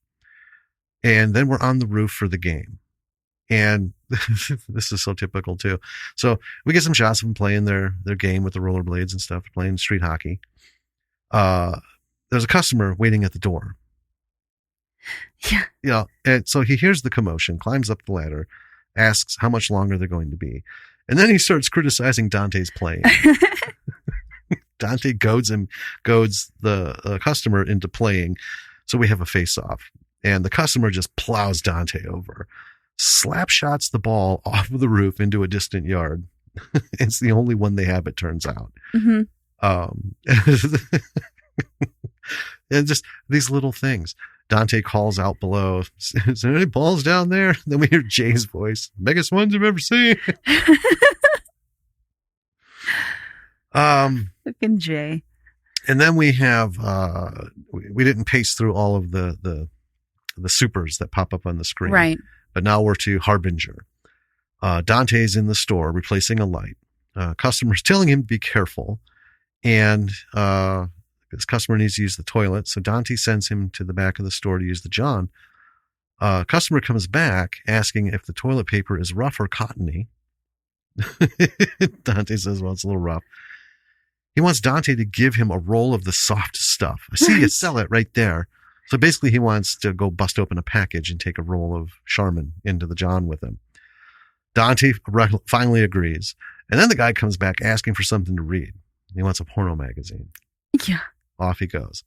And then we're on the roof for the game. And this is so typical too. So we get some shots of them playing their game with the rollerblades and stuff, playing street hockey. There's a customer waiting at the door. Yeah. Yeah. And so he hears the commotion, climbs up the ladder, asks how much longer they're going to be. And then he starts criticizing Dante's playing. Dante goads the customer into playing. So we have a face off, and the customer just plows Dante over, slap shots the ball off of the roof into a distant yard. It's the only one they have, it turns out. And just these little things. Dante calls out below, "Is there any balls down there?" Then we hear Jay's voice, "Biggest ones I've ever seen." Fucking Jay. And then we have we didn't pace through all of the supers that pop up on the screen, right? But now we're to Harbinger. Dante's in the store replacing a light. Customers telling him to be careful, and This customer needs to use the toilet. So Dante sends him to the back of the store to use the John. Customer comes back asking if the toilet paper is rough or cottony. Dante says, well, it's a little rough. He wants Dante to give him a roll of the soft stuff. I see you sell it right there. So basically he wants to go bust open a package and take a roll of Charmin into the John with him. Dante finally agrees. And then the guy comes back asking for something to read. He wants a porno magazine. Yeah. Off he goes.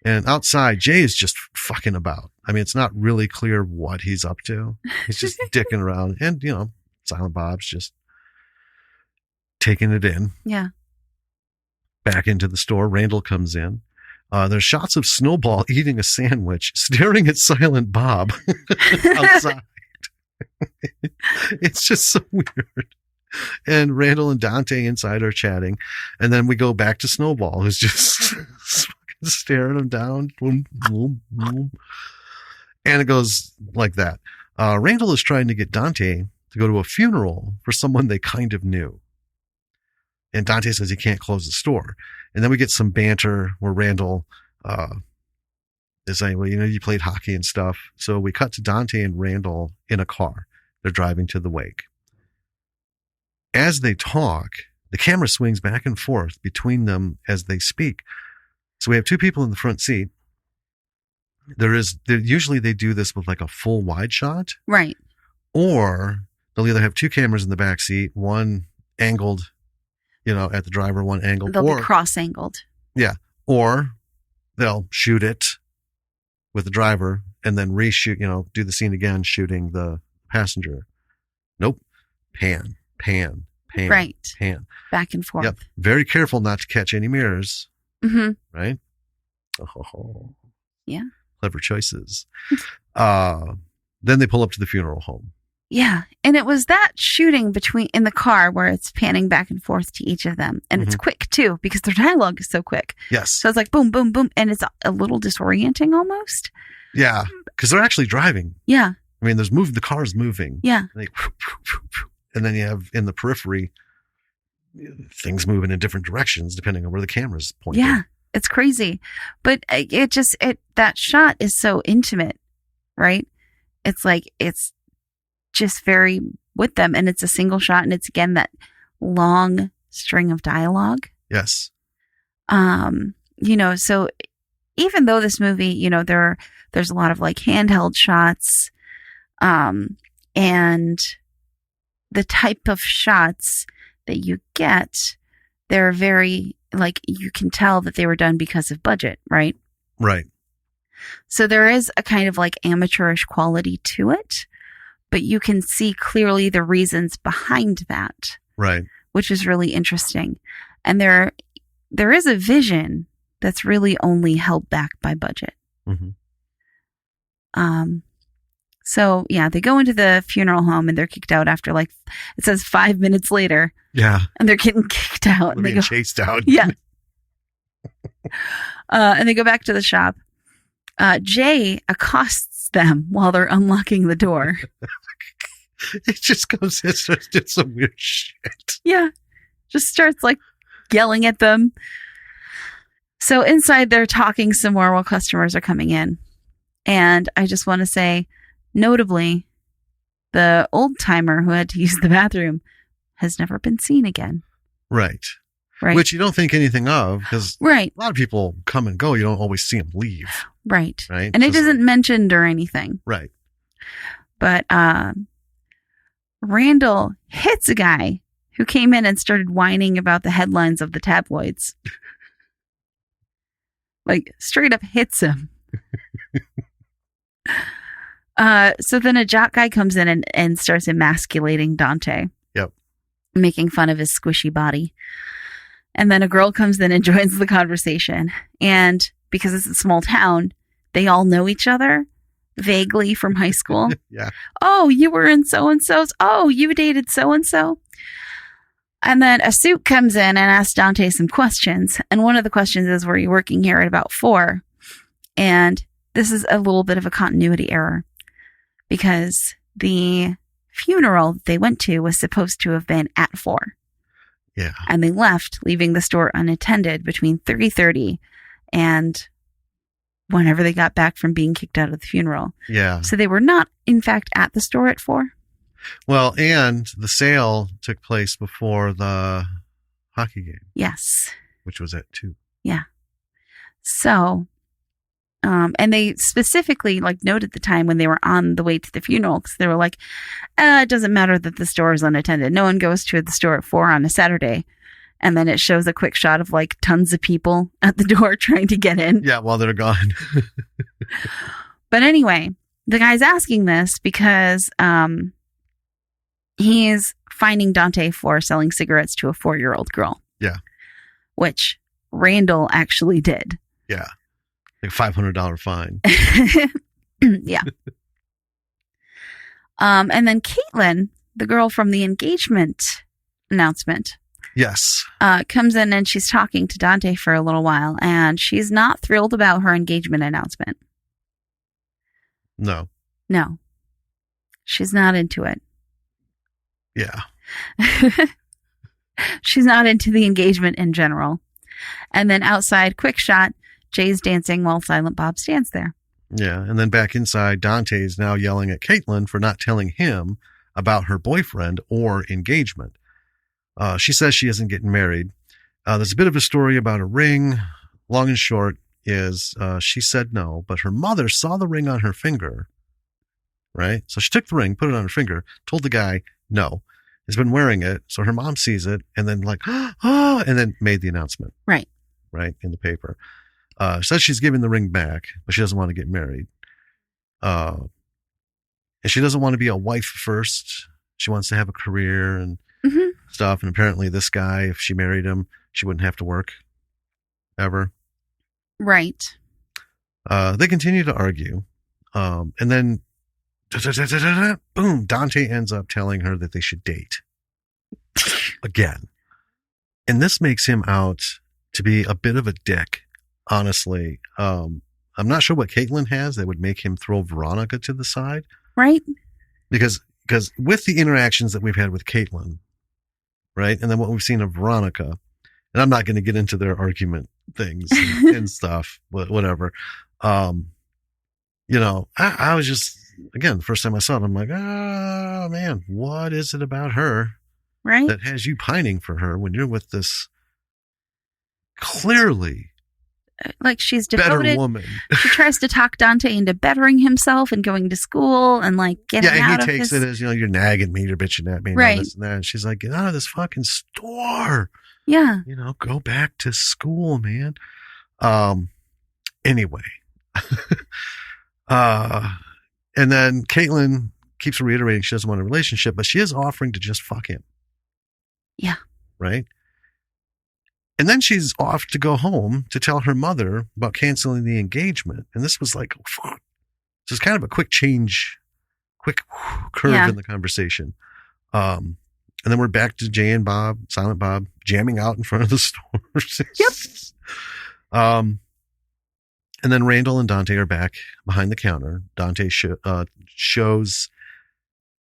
And outside, Jay is just fucking about. I mean, it's not really clear what he's up to. He's just dicking around. And, Silent Bob's just taking it in. Yeah. Back into the store. Randall comes in. There's shots of Snowball eating a sandwich, staring at Silent Bob outside. It's just so weird. And Randall and Dante inside are chatting. And then we go back to Snowball, who's just staring him down. Boom, boom, boom. And it goes like that. Randall is trying to get Dante to go to a funeral for someone they kind of knew. And Dante says he can't close the store. And then we get some banter where Randall is saying, well, you played hockey and stuff. So we cut to Dante and Randall in a car. They're driving to the wake. As they talk, the camera swings back and forth between them as they speak. So we have two people in the front seat. Usually they do this with like a full wide shot. Right. Or they'll either have two cameras in the back seat, one angled, at the driver, one angled. They'll be cross-angled. Yeah. Or they'll shoot it with the driver and then reshoot, do the scene again, shooting the passenger. Nope. Pan. Right. Pan. Back and forth. Yep. Very careful not to catch any mirrors. Mm-hmm. Right? Oh. Yeah. Clever choices. Then they pull up to the funeral home. Yeah. And it was that shooting in the car where it's panning back and forth to each of them. And it's quick too, because their dialogue is so quick. Yes. So it's like boom, boom, boom. And it's a little disorienting almost. Yeah. Because they're actually driving. Yeah. I mean, the car's moving. Yeah. And then you have in the periphery things moving in different directions depending on where the camera's pointing. Yeah. It's crazy. But that shot is so intimate, right? It's like, it's just very with them. And it's a single shot. And it's again, that long string of dialogue. Yes. So even though this movie, there's a lot of like handheld shots, and the type of shots that you get, they're very, like, you can tell that they were done because of budget, right? Right. So there is a kind of like amateurish quality to it, but you can see clearly the reasons behind that. Right. Which is really interesting. And there is a vision that's really only held back by budget. Mm-hmm. So yeah, they go into the funeral home and they're kicked out after it says 5 minutes later. Yeah. And they're getting kicked out. They're being chased out. Yeah. And they go back to the shop. Jay accosts them while they're unlocking the door. It just goes in, starts doing some weird shit. Yeah. Just starts yelling at them. So inside they're talking some more while customers are coming in. And I just want to say, notably, the old timer who had to use the bathroom has never been seen again. Right. Which you don't think anything of, because a lot of people come and go. You don't always see them leave. Right. And it isn't mentioned or anything. Right. But Randall hits a guy who came in and started whining about the headlines of the tabloids. Straight up hits him. So then a jock guy comes in and starts emasculating Dante. Yep. Making fun of his squishy body. And then a girl comes in and joins the conversation. And because it's a small town, they all know each other vaguely from high school. Yeah. Oh, you were in so-and-so's. Oh, you dated so-and-so. And then a suit comes in and asks Dante some questions. And one of the questions is, were you working here at about 4? And this is a little bit of a continuity error because the funeral they went to was supposed to have been at 4. Yeah. And they left, leaving the store unattended between 3:30 and whenever they got back from being kicked out of the funeral. Yeah. So they were not, in fact, at the store at 4. Well, and the sale took place before the hockey game. Yes. Which was at 2. Yeah. So, and they specifically noted the time when they were on the way to the funeral, because they were like, it doesn't matter that the store is unattended. No one goes to the store at 4 on a Saturday. And then it shows a quick shot of tons of people at the door trying to get in. Yeah, while they're gone. But anyway, the guy's asking this because he's fining Dante for selling cigarettes to a 4-year-old girl. Yeah. Which Randall actually did. Yeah. $500 fine. Yeah. And then Caitlin, the girl from the engagement announcement. Yes. Comes in and she's talking to Dante for a little while, and she's not thrilled about her engagement announcement. No. No. She's not into it. Yeah. She's not into the engagement in general. And then outside, quick shot, Jay's dancing while Silent Bob stands there. Yeah. And then back inside, Dante's now yelling at Caitlin for not telling him about her boyfriend or engagement. She says she isn't getting married. There's a bit of a story about a ring. Long and short is she said no, but her mother saw the ring on her finger. Right? So she took the ring, put it on her finger, told the guy no. Has been wearing it. So her mom sees it and then and then made the announcement. Right. Right. In the paper. Says she's giving the ring back, but she doesn't want to get married. And she doesn't want to be a wife first. She wants to have a career and stuff. And apparently this guy, if she married him, she wouldn't have to work ever. Right. They continue to argue. And then boom, Dante ends up telling her that they should date again. And this makes him out to be a bit of a dick, honestly. I'm not sure what Caitlin has that would make him throw Veronica to the side. Right. Because with the interactions that we've had with Caitlin, right, and then what we've seen of Veronica, and I'm not going to get into their argument things and stuff, but whatever. I was just, again, the first time I saw it, I'm like, oh man, what is it about her, right, that has you pining for her when you're with this clearly she's devoted better woman? She tries to talk Dante into bettering himself and going to school and getting out of his... Yeah, and he takes it as, you're nagging me, you're bitching at me, and right, all this and that. And she's like, get out of this fucking store. Yeah. Go back to school, man. Anyway. And then Caitlin keeps reiterating she doesn't want a relationship, but she is offering to just fuck him. Yeah. Right? And then she's off to go home to tell her mother about canceling the engagement. And this was like, fuck. This is kind of a quick curve in the conversation. And then we're back to Jay and Bob, Silent Bob, jamming out in front of the stores. Yep. And then Randall and Dante are back behind the counter. Dante shows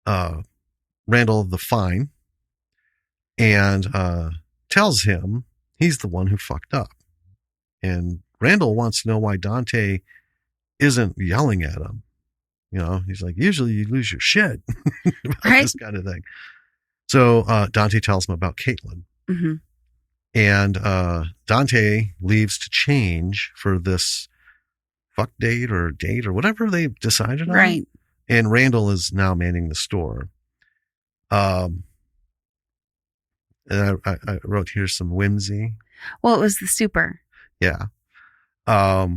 Randall the fine and tells him he's the one who fucked up. And Randall wants to know why Dante isn't yelling at him. He's like, usually you lose your shit about this kind of thing. So Dante tells him about Caitlin. Mm-hmm. And Dante leaves to change for this fuck date or whatever they decided on. Right. And Randall is now manning the store. And I wrote here some whimsy. Well, it was the super. Yeah. I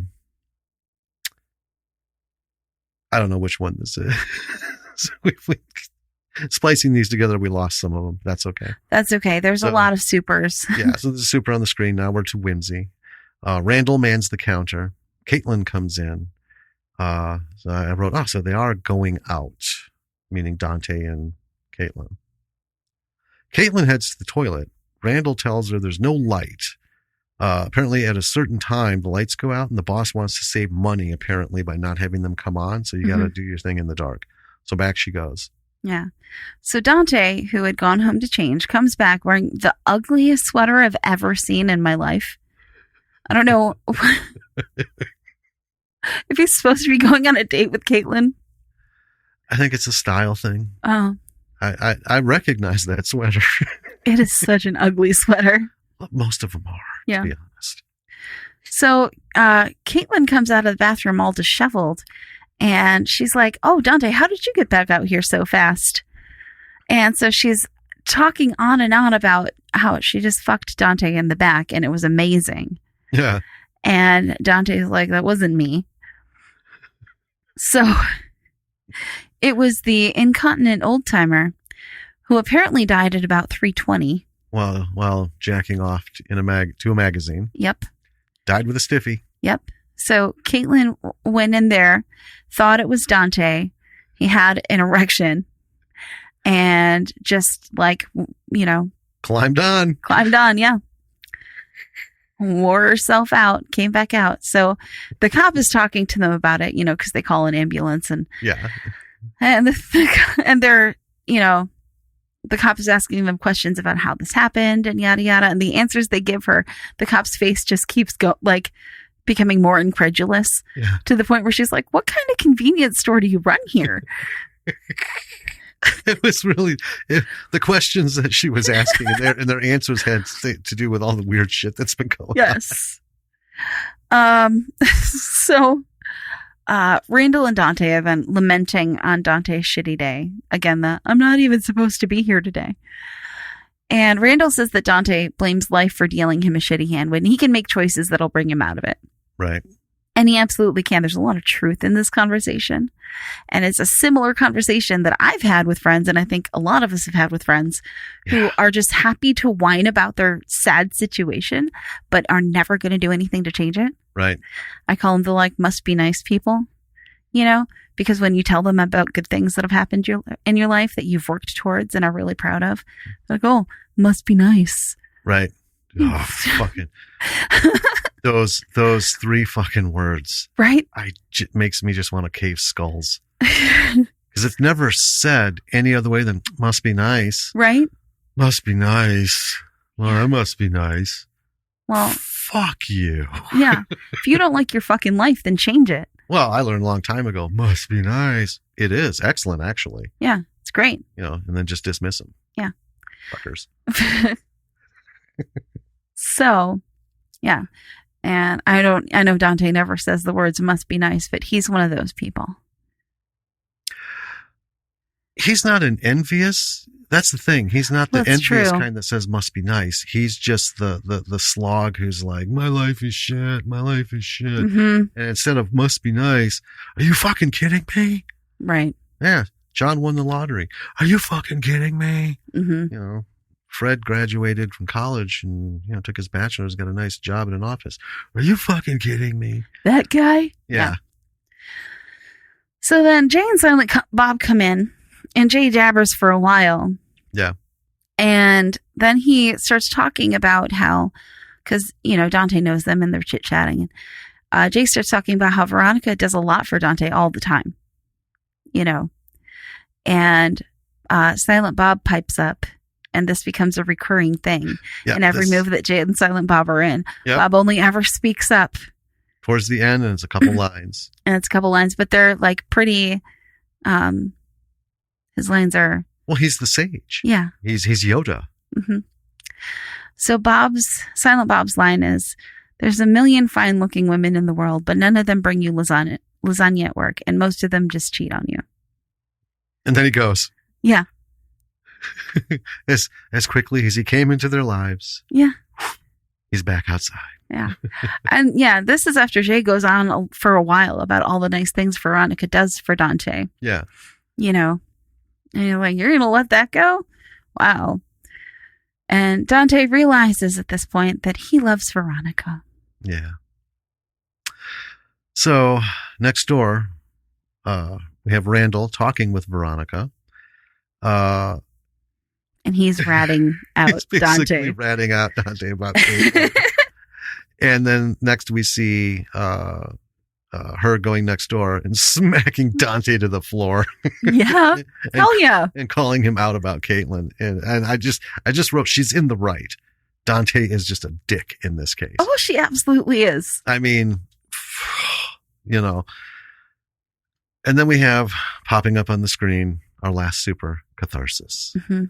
don't know which one this is. So we splicing these together, we lost some of them. That's okay. That's okay. There's a lot of supers. Yeah. So there's a super on the screen. Now we're to whimsy. Randall mans the counter. Caitlin comes in. So I wrote, so they are going out, meaning Dante and Caitlin. Caitlin heads to the toilet. Randall tells her there's no light. Apparently at a certain time, the lights go out and the boss wants to save money, apparently, by not having them come on. So you got to do your thing in the dark. So back she goes. Yeah. So Dante, who had gone home to change, comes back wearing the ugliest sweater I've ever seen in my life. I don't know If he's supposed to be going on a date with Caitlin. I think it's a style thing. Oh. I recognize that sweater. It is such an ugly sweater. Most of them are, to be honest. So Caitlin comes out of the bathroom all disheveled, and she's like, "Oh, Dante, how did you get back out here so fast?" And so she's talking on and on about how she just fucked Dante in the back, and it was amazing. Yeah. And Dante's like, "That wasn't me." So it was the incontinent old timer who apparently died at about 3:20. While jacking off to a magazine. Yep. Died with a stiffy. Yep. So Caitlin went in there, thought it was Dante. He had an erection and just climbed on. Yeah. Wore herself out, came back out. So the cop is talking to them about it, because they call an ambulance and they're, the cop is asking them questions about how this happened and yada yada, and the answers they give her, the cop's face just keeps becoming more incredulous to the point where she's like, "What kind of convenience store do you run here?" It was really the questions that she was asking, and their answers had to do with all the weird shit that's been going on. Yes. So Randall and Dante have been lamenting on Dante's shitty day. Again, I'm not even supposed to be here today. And Randall says that Dante blames life for dealing him a shitty hand when he can make choices that'll bring him out of it. Right. And he absolutely can. There's a lot of truth in this conversation. And it's a similar conversation that I've had with friends, and I think a lot of us have had with friends who are just happy to whine about their sad situation, but are never going to do anything to change it. Right. I call them the must be nice people, because when you tell them about good things that have happened in your life that you've worked towards and are really proud of, they're like, "Oh, must be nice." Right. Oh, fucking. Those three fucking words. Right. Makes me just want to cave skulls. Because it's never said any other way than "must be nice." Right. Must be nice. Well, that must be nice. Well, fuck you. Yeah. If you don't like your fucking life, then change it. Well, I learned a long time ago, must be nice. It is excellent, actually. Yeah. It's great. And then just dismiss them. Yeah. Fuckers. So, yeah. And I know Dante never says the words "must be nice," but he's one of those people. He's not an envious. That's the thing. He's not the envious true. kind that says "must be nice." He's just the slog who's like, "My life is shit. My life is shit." Mm-hmm. And instead of "must be nice," "Are you fucking kidding me?" Right. Yeah. John won the lottery. "Are you fucking kidding me?" Mm-hmm. Fred graduated from college and took his bachelor's, got a nice job in an office. "Are you fucking kidding me?" That guy? Yeah. So then Jay and Silent Bob come in, and Jay jabbers for a while. Yeah. And then he starts talking about how, because, Dante knows them and they're chit-chatting. And Jay starts talking about how Veronica does a lot for Dante all the time. And Silent Bob pipes up. And this becomes a recurring thing in every move that Jay and Silent Bob are in. Yep. Bob only ever speaks up towards the end, and it's a couple lines. But they're pretty. His lines are. Well, he's the sage. Yeah, he's Yoda. Mm-hmm. So Silent Bob's line is, "There's a million fine-looking women in the world, but none of them bring you lasagna at work, and most of them just cheat on you." And then he goes. Yeah. as quickly as he came into their lives. Yeah. He's back outside. Yeah. And this is after Jay goes on for a while about all the nice things Veronica does for Dante. Yeah. And you're like, "You're going to let that go?" Wow. And Dante realizes at this point that he loves Veronica. Yeah. So next door, we have Randall talking with Veronica. And he's ratting out he's basically Dante. Ratting out Dante about Caitlin. And then next we see her going next door and smacking Dante to the floor. Yeah. Hell yeah. And calling him out about Caitlin. And I just wrote, she's in the right. Dante is just a dick in this case. Oh, she absolutely is. I mean, you know. And then we have popping up on the screen our last super catharsis. Mm-hmm.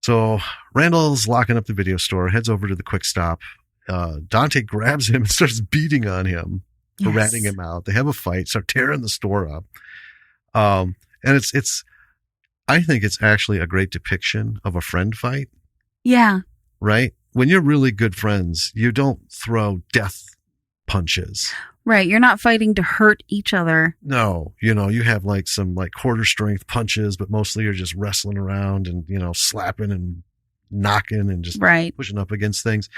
So Randall's locking up the video store, heads over to the quick stop. Dante grabs him and starts beating on him, ratting him out. They have a fight, start tearing the store up. And it's, I think it's actually a great depiction of a friend fight. Yeah. Right? When you're really good friends, you don't throw death punches. Right. You're not fighting to hurt each other. No, you have like some like quarter strength punches, but mostly you're just wrestling around and, slapping and knocking and just pushing up against things.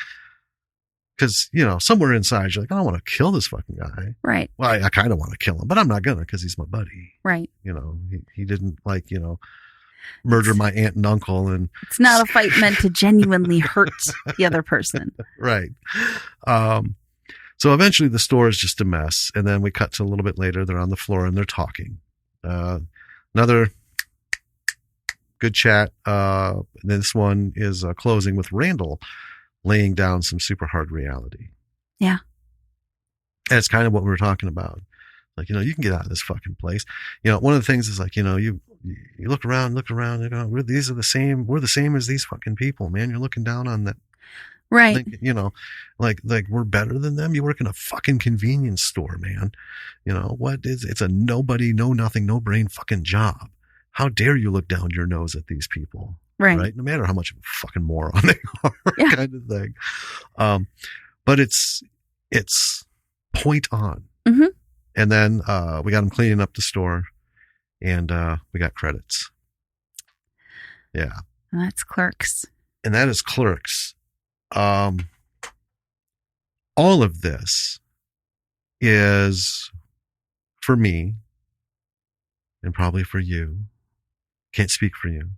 Because, somewhere inside you're like, I don't want to kill this fucking guy. Right. Well, I kind of want to kill him, but I'm not going to because he's my buddy. Right. He didn't murder my aunt and uncle. And it's not a fight meant to genuinely hurt the other person. Right. So eventually the store is just a mess. And then we cut to a little bit later. They're on the floor and they're talking. Another good chat. This one is closing with Randall laying down some super hard reality. Yeah. And it's kind of what we were talking about. Like, you can get out of this fucking place. One of the things is like, you look around, we're the same as these fucking people, man. You're looking down on that. Right. Like we're better than them. You work in a fucking convenience store, man. It's a nobody, no nothing, no brain fucking job. How dare you look down your nose at these people? Right. No matter how much of a fucking moron they are, kind of thing. But it's point on. Mm-hmm. And then, we got them cleaning up the store and, we got credits. Yeah. And that's Clerks. And that is Clerks. All of this is for me and probably for you. Can't speak for you.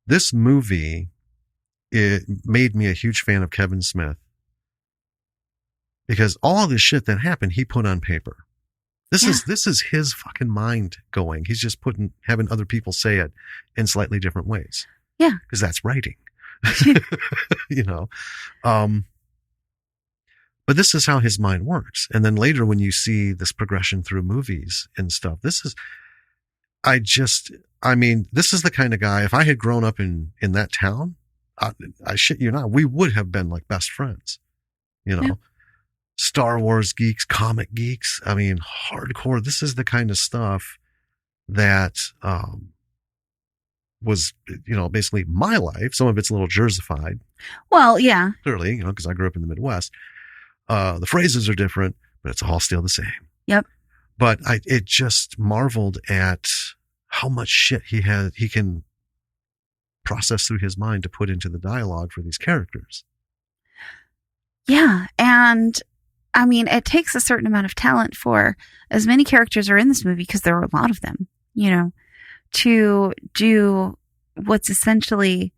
This movie, it made me a huge fan of Kevin Smith because all this shit that happened, he put on paper. This is his fucking mind going. He's just having other people say it in slightly different ways. Yeah. Because that's writing. But this is how his mind works. And then later when you see this progression through movies and stuff, this is the kind of guy, if I had grown up in that town, I shit you not, we would have been like best friends, Yeah. Star Wars geeks, comic geeks. I mean, hardcore. This is the kind of stuff that, was, basically my life. Some of it's a little Jersified. Well, yeah. Clearly, because I grew up in the Midwest. The phrases are different, but it's all still the same. Yep. But it just marveled at how much shit he can process through his mind to put into the dialogue for these characters. Yeah. And I mean, it takes a certain amount of talent for as many characters are in this movie, because there are a lot of them, to do what's essentially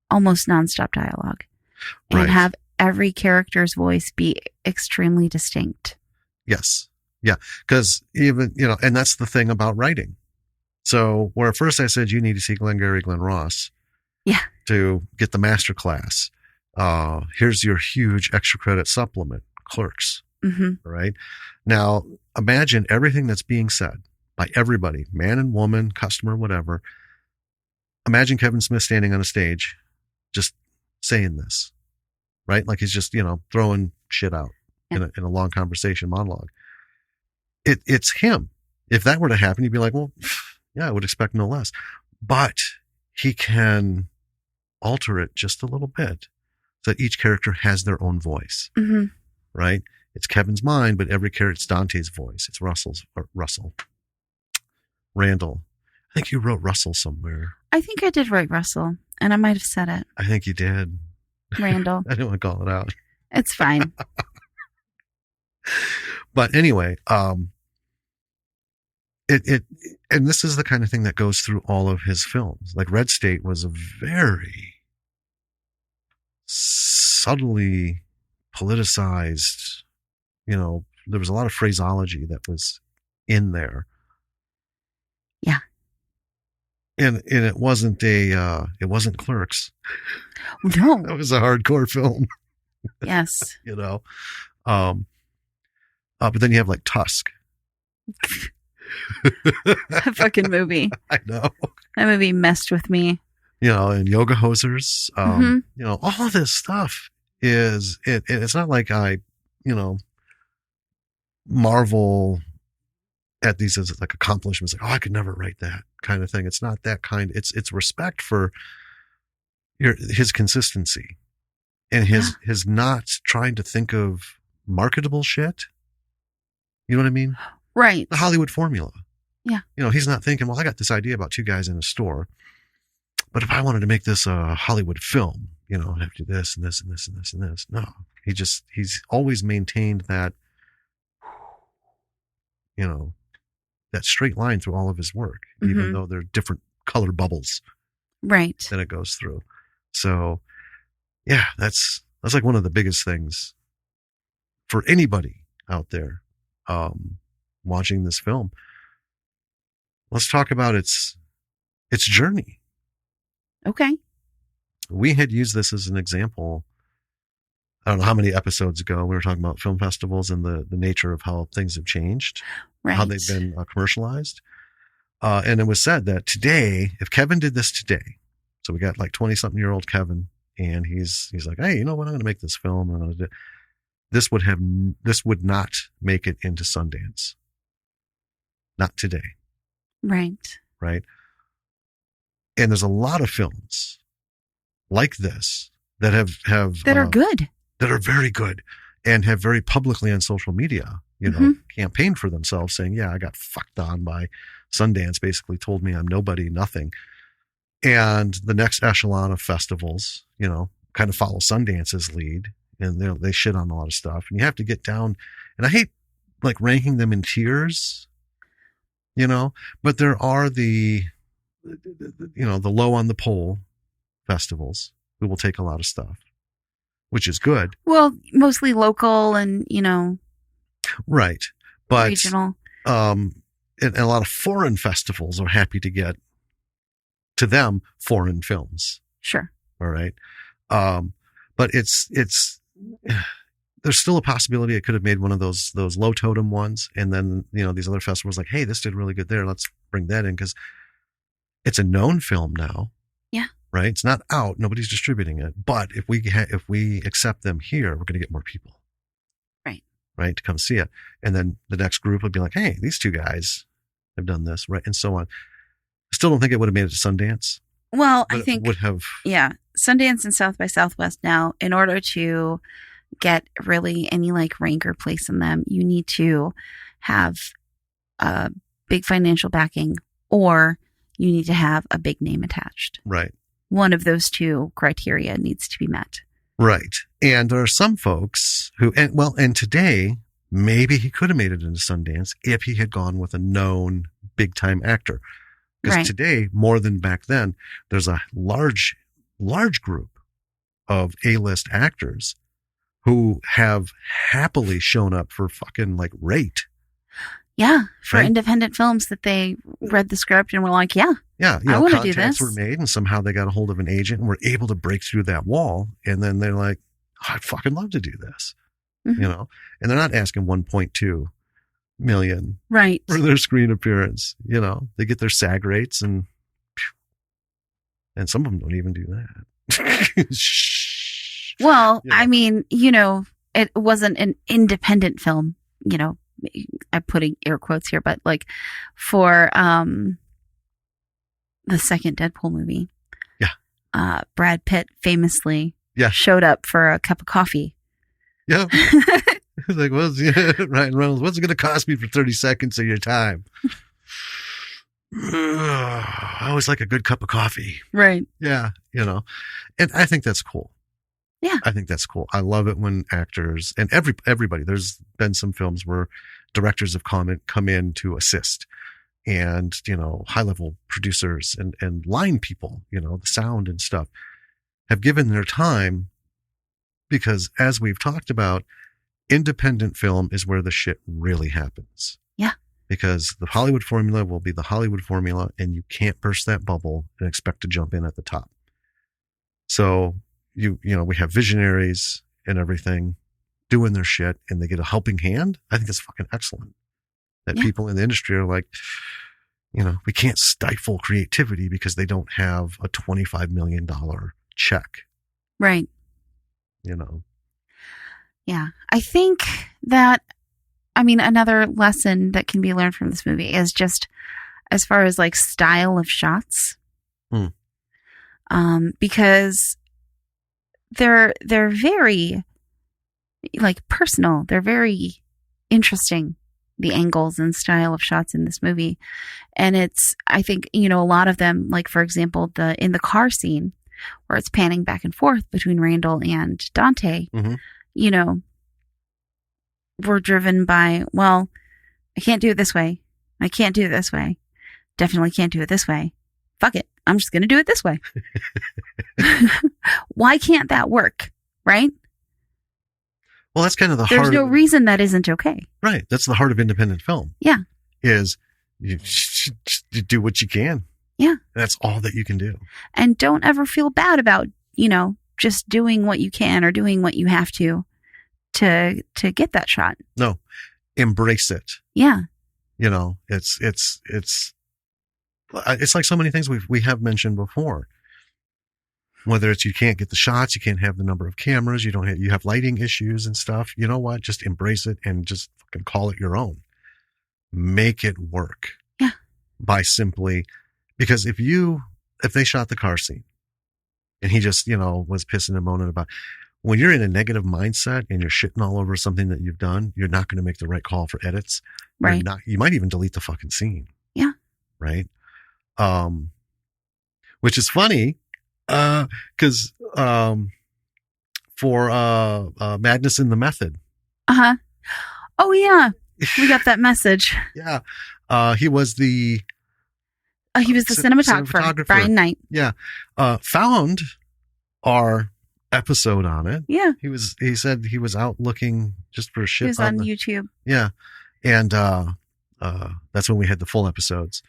almost nonstop dialogue and have every character's voice be extremely distinct. Yes. Yeah. Because even, and that's the thing about writing. So where at first I said you need to see Glengarry Glen Ross to get the master class. Here's your huge extra credit supplement, Clerks. Mm-hmm. Right? Now, imagine everything that's being said by everybody, man and woman, customer, whatever. Imagine Kevin Smith standing on a stage just saying this, right? Like he's just, throwing shit out in a long conversation monologue. It's him. If that were to happen, you'd be like, well, yeah, I would expect no less. But he can alter it just a little bit so that each character has their own voice, mm-hmm. right? It's Kevin's mind, but every character, it's Dante's voice. It's Randall. I think you wrote Russell somewhere. I think I did write Russell, and I might have said it. I think you did. Randall. I didn't want to call it out. It's fine. But anyway, and this is the kind of thing that goes through all of his films. Like Red State was a very subtly politicized, there was a lot of phraseology that was in there. Yeah. And it wasn't it wasn't Clerks. No. That was a hardcore film. Yes. But then you have like Tusk. That fucking movie. I know. That movie messed with me. You know, and Yoga Hosers. Mhm. You know, all of this stuff it's not like I, you know, marvel at these as like accomplishments. Like, oh, I could never write that kind of thing. It's not that kind. It's respect for his consistency and his not trying to think of marketable shit. You know what I mean? Right. The Hollywood formula. Yeah. You know, he's not thinking, well, I got this idea about two guys in a store, but if I wanted to make this a Hollywood film, you know, I'd have to do this and this and this and this and this. No, he's always maintained that, you know, that straight line through all of his work, even though they're different color bubbles. Right. That it goes through. So yeah, that's like one of the biggest things for anybody out there, watching this film. Let's talk about its journey. Okay. We had used this as an example. I don't know how many episodes ago we were talking about film festivals and the nature of how things have changed, Right. how they've been commercialized. And it was said that today, if Kevin did this today, so we got like 20-something-year-old Kevin, and he's like, hey, you know what? I'm going to make this film. I'm going to do this. Would not make it into Sundance. Not today. Right. Right. And there's a lot of films like this that have That are good. that are very good and have very publicly on social media, you know, campaigned for themselves saying, yeah, I got fucked on by Sundance, basically told me I'm nobody, nothing. And the next echelon of festivals, you know, kind of follow Sundance's lead, and they shit on a lot of stuff. And you have to get down, and I hate like ranking them in tiers, you know, but there are the low on the pole festivals who will take a lot of stuff, which is good. Well, mostly local and, you know, right. But, regional. And a lot of foreign festivals are happy to get, to them, foreign films. Sure. All right. But it's there's still a possibility it could have made one of those low totem ones. And then, you know, these other festivals like, hey, this did really good there. Let's bring that in because it's a known film now. Yeah. Right. It's not out. Nobody's distributing it. But if we accept them here, we're going to get more people. Right. Right. To come see it. And then the next group would be like, hey, these two guys have done this. Right. And so on. I still don't think it would have made it to Sundance. Well, But I think it would have. Yeah. Sundance and South by Southwest now, in order to get really any like rank or place in them, you need to have a big financial backing, or you need to have a big name attached. Right. One of those two criteria needs to be met. Right. And there are some folks who, and today, maybe he could have made it into Sundance if he had gone with a known big time actor. Because Right. today, more than back then, there's a large group of A-list actors who have happily shown up for fucking like rate. Yeah. For Right. independent films that they read the script and were like, yeah, Yeah. You I know, wanna do contacts this. were made and somehow they got a hold of an agent and were able to break through that wall. And then they're like, oh, I'd fucking love to do this. Mhm. You know, and they're not asking 1.2 million right. for their screen appearance. You know, they get their SAG rates and some of them don't even do that. Shh. Well, Yeah. I mean, you know, it wasn't an independent film, you know, I'm putting air quotes here, but like for the second Deadpool movie. Yeah. Brad Pitt famously Yeah. showed up for a cup of coffee. Yeah. It's like, Ryan Reynolds, what's it going to cost me for 30 seconds of your time? I always like a good cup of coffee. Right. Yeah. You know, and I think that's cool. Yeah. I think that's cool. I love it when actors and everybody, there's been some films where directors have come in to assist, and, you know, high level producers and line people, you know, the sound and stuff have given their time, because as we've talked about, independent film is where the shit really happens. Yeah. Because the Hollywood formula will be the Hollywood formula, and you can't burst that bubble and expect to jump in at the top. So you know, we have visionaries and everything, doing their shit and they get a helping hand, I think it's fucking excellent. That people in the industry are like, we can't stifle creativity because they don't have a $25 million check. Right. Yeah. I think that, another lesson that can be learned from this movie is just as far as like style of shots. Because they're very like personal. They're very interesting, the angles and style of shots in this movie. And I think, a lot of them, like for example, in the car scene where it's panning back and forth between Randall and Dante, we're driven by, well, I can't do it this way. I can't do it this way. Definitely can't do it this way. Fuck it. I'm just going to do it this way. Why can't that work? Right? Well, that's kind of the There's no reason that isn't okay. Right. That's the heart of independent film. Yeah. Is you do what you can. Yeah. That's all that you can do. And don't ever feel bad about, just doing what you can or doing what you have to get that shot. No. Embrace it. Yeah. It's like so many things we have mentioned before. Whether it's you can't get the shots, you can't have the number of cameras, you have lighting issues and stuff. You know what? Just embrace it and just fucking call it your own. Make it work. Yeah. Because if they shot the car scene and he just, was pissing and moaning about, when you're in a negative mindset and you're shitting all over something that you've done, you're not going to make the right call for edits. Right. You might even delete the fucking scene. Yeah. Right. Which is funny. Cause, for, Madness in the Method. Uh-huh. Oh yeah. We got that message. Yeah. He was the cinematographer, Brian Knight. Yeah. Found our episode on it. Yeah. He said he was out looking just for shit. He was on YouTube. Yeah. And, that's when we had the full episodes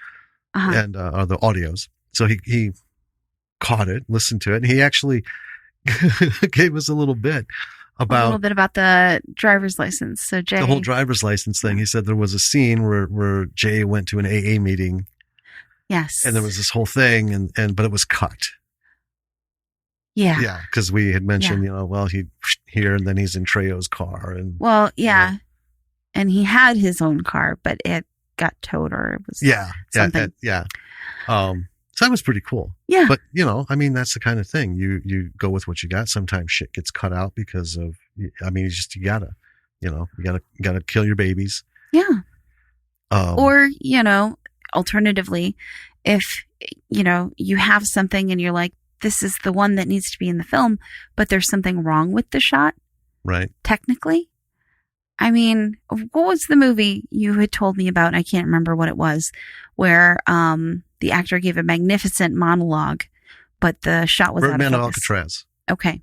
and, the audios. So he caught it, listened to it, and he actually gave us a little bit about the driver's license. So Jay, the whole driver's license thing. He said there was a scene where Jay went to an AA meeting. Yes. And there was this whole thing but it was cut. Yeah. Yeah. Cause we had mentioned, he here and then he's in Trejo's car and. Well, yeah. And he had his own car, but it got towed or it was something. Yeah. So that was pretty cool. Yeah. But, that's the kind of thing. You go with what you got. Sometimes shit gets cut out because of, you gotta kill your babies. Yeah. Or, alternatively, if, you have something and you're like, this is the one that needs to be in the film, but there's something wrong with the shot. Right. Technically. What was the movie you had told me about? I can't remember what it was, where, the actor gave a magnificent monologue, but the shot was Birdman out of of focus. Alcatraz. Okay.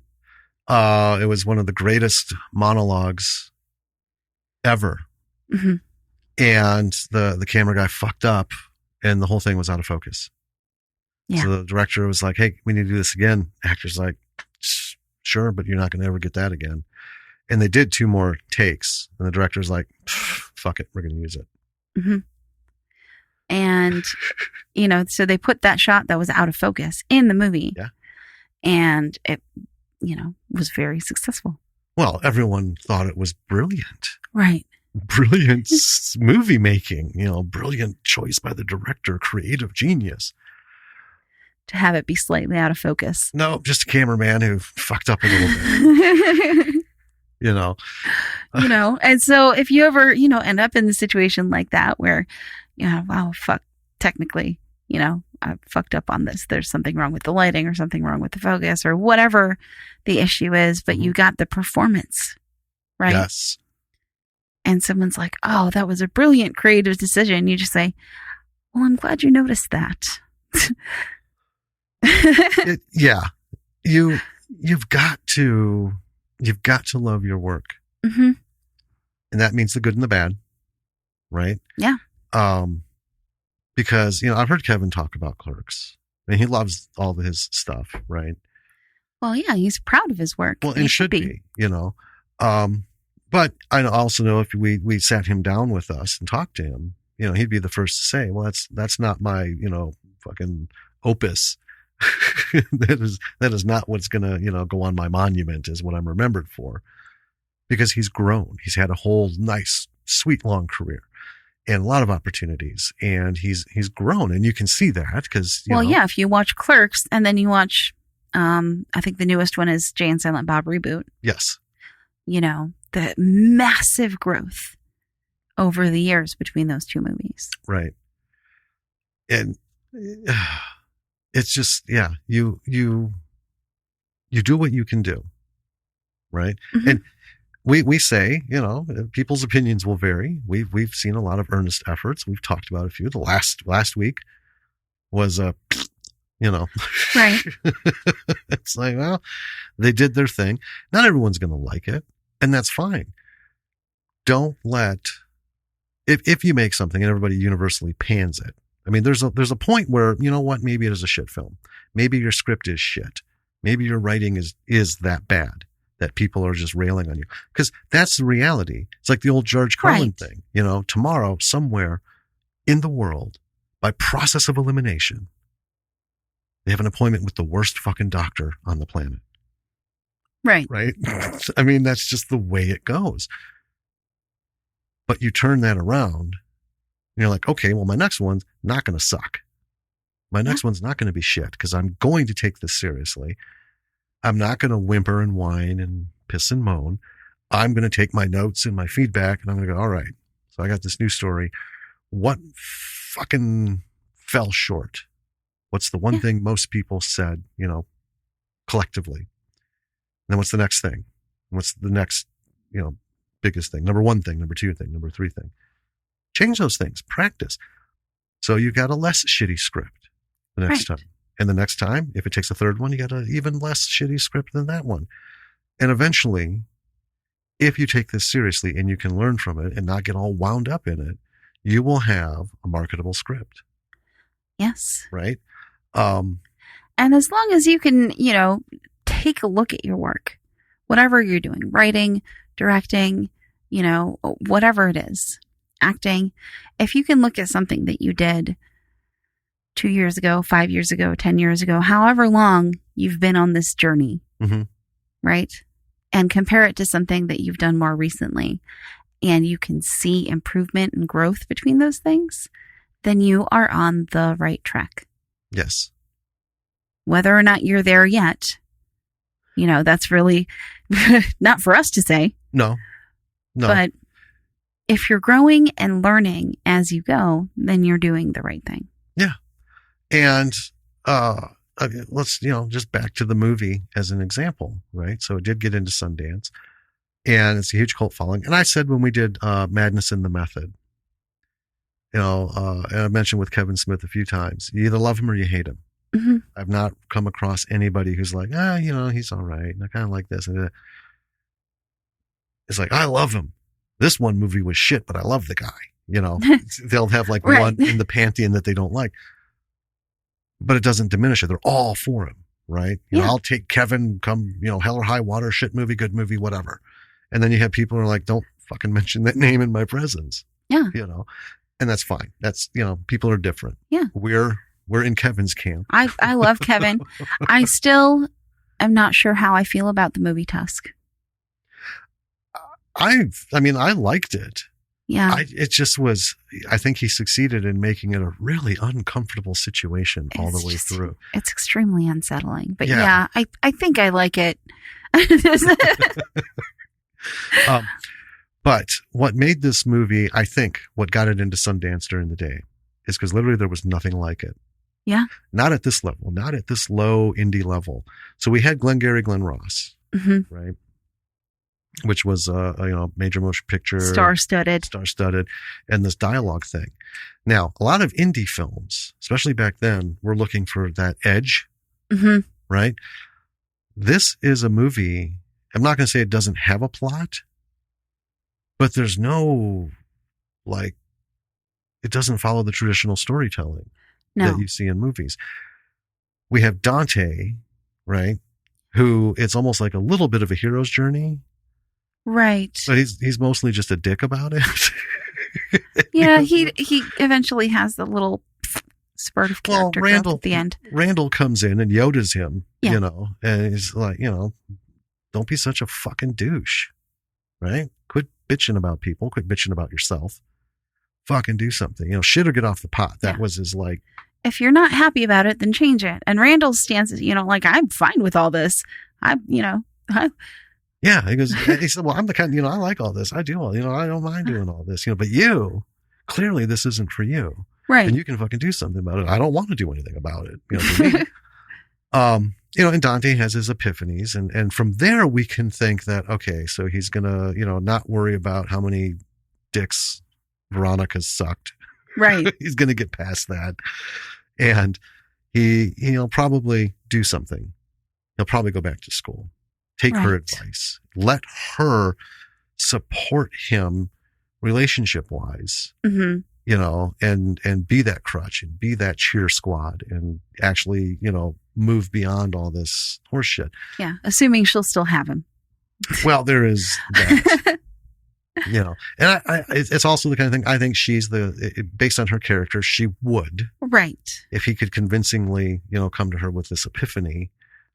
It was one of the greatest monologues ever. Mm-hmm. And the camera guy fucked up and the whole thing was out of focus. Yeah. So the director was like, hey, we need to do this again. Actor's like, sure, but you're not going to ever get that again. And they did 2 more takes. And the director's like, fuck it, we're going to use it. Mm-hmm. And, so they put that shot that was out of focus in the movie. Yeah. And it, was very successful. Well, everyone thought it was brilliant. Right. Brilliant movie making, brilliant choice by the director, creative genius. To have it be slightly out of focus. No, just a cameraman who fucked up a little bit. And so if you ever, end up in a situation like that where, wow, fuck, technically, I fucked up on this. There's something wrong with the lighting or something wrong with the focus or whatever the issue is, but you got the performance, right? Yes. And someone's like, oh, that was a brilliant creative decision. You just say, well, I'm glad you noticed that. You've got to love your work. Mm-hmm. And that means the good and the bad. Right. Yeah. Because, I've heard Kevin talk about Clerks and he loves all of his stuff. Right. Well, yeah, he's proud of his work. Well, and should be. But I also know if we sat him down with us and talked to him, he'd be the first to say, well, that's not my, fucking opus. that is not what's going to, go on my monument is what I'm remembered for, because he's grown. He's had a whole nice, sweet, long career and a lot of opportunities, and he's grown, and you can see that because, yeah, if you watch Clerks and then you watch, I think the newest one is Jay and Silent Bob Reboot. Yes. The massive growth over the years between those two movies. Right. And it's just, yeah, you do what you can do. Right. Mm-hmm. And we say, people's opinions will vary. We've seen a lot of earnest efforts. We've talked about a few. The last week was right. It's like, well, they did their thing. Not everyone's going to like it, and that's fine. Don't let, if you make something and everybody universally pans it. I mean, there's a point where, maybe it is a shit film. Maybe your script is shit. Maybe your writing is that bad that people are just railing on you, because that's the reality. It's like the old George Carlin thing. Tomorrow, somewhere in the world, by process of elimination, they have an appointment with the worst fucking doctor on the planet. Right. Right. I mean, that's just the way it goes. But you turn that around and you're like, okay, well, my next one's not going to suck. My next one's not going to be shit, because I'm going to take this seriously. I'm not going to whimper and whine and piss and moan. I'm going to take my notes and my feedback, and I'm going to go, all right, so I got this new story. What fucking fell short? What's the one thing most people said, collectively? And then what's the next thing? What's the next, biggest thing? Number one thing, number two thing, number three thing. Change those things. Practice. So you got a less shitty script the next time. And the next time, if it takes a third one, you got an even less shitty script than that one. And eventually, if you take this seriously and you can learn from it and not get all wound up in it, you will have a marketable script. Yes. Right? And as long as you can, take a look at your work, whatever you're doing, writing, directing, whatever it is, acting, if you can look at something that you did 2 years ago, 5 years ago, 10 years ago, however long you've been on this journey, right? And compare it to something that you've done more recently, and you can see improvement and growth between those things, then you are on the right track. Yes. Whether or not you're there yet, that's really not for us to say. No. But if you're growing and learning as you go, then you're doing the right thing. Yeah. And let's, just back to the movie as an example, right? So it did get into Sundance, and it's a huge cult following. And I said when we did Madness in the Method, and I mentioned with Kevin Smith a few times, you either love him or you hate him. Mm-hmm. I've not come across anybody who's like, he's all right, and I kind of like this. And it's like, I love him. This one movie was shit, but I love the guy. They'll have like one in the pantheon that they don't like. But it doesn't diminish it. They're all for him, right? I'll take Kevin, come, hell or high water, shit movie, good movie, whatever. And then you have people who are like, don't fucking mention that name in my presence. Yeah. And that's fine. That's, people are different. Yeah. We're in Kevin's camp. I love Kevin. I still am not sure how I feel about the movie Tusk. I liked it. Yeah. It just was, I think he succeeded in making it a really uncomfortable situation all the way through. It's extremely unsettling. But yeah, I think I like it. But what made this movie, I think, what got it into Sundance during the day is because literally there was nothing like it. Yeah. Not at this level, not at this low indie level. So we had Glengarry Glen Ross, right? Which was major motion picture, star-studded, and this dialogue thing. Now, a lot of indie films, especially back then, were looking for that edge, right? This is a movie. I'm not going to say it doesn't have a plot, but there's no it doesn't follow the traditional storytelling that you see in movies. We have Dante, right? Who it's almost like a little bit of a hero's journey. Right. But he's mostly just a dick about it. Yeah, he eventually has the little spurt of character growth at the end. Randall comes in and Yoda's him, Yeah. you know, and he's like, you know, don't be such a fucking douche, right? Quit bitching about people. Quit bitching about yourself. Fucking do something, you know, shit or get off the pot. That was his like. If you're not happy about it, then change it. And Randall's stance is, you know, like, I'm fine with all this. Yeah, he said, well, I'm the kind, you know, I like all this. I do all, you know, I don't mind doing all this, you know, but you, clearly this isn't for you. Right. And you can fucking do something about it. I don't want to do anything about it. You know, for me. You know, and Dante has his epiphanies, and from there we can think that, okay, so he's gonna, you know, not worry about how many dicks Veronica's sucked. Right. He's gonna get past that. And he'll probably do something. He'll probably go back to school. Take her advice. Let her support him relationship wise. Mm-hmm. You know, and be that crutch and be that cheer squad and actually, you know, move beyond all this horse shit. Yeah. Assuming she'll still have him. Well, there is that, you know, and it's also the kind of thing I think she's based on her character, she would. Right. If he could convincingly, you know, come to her with this epiphany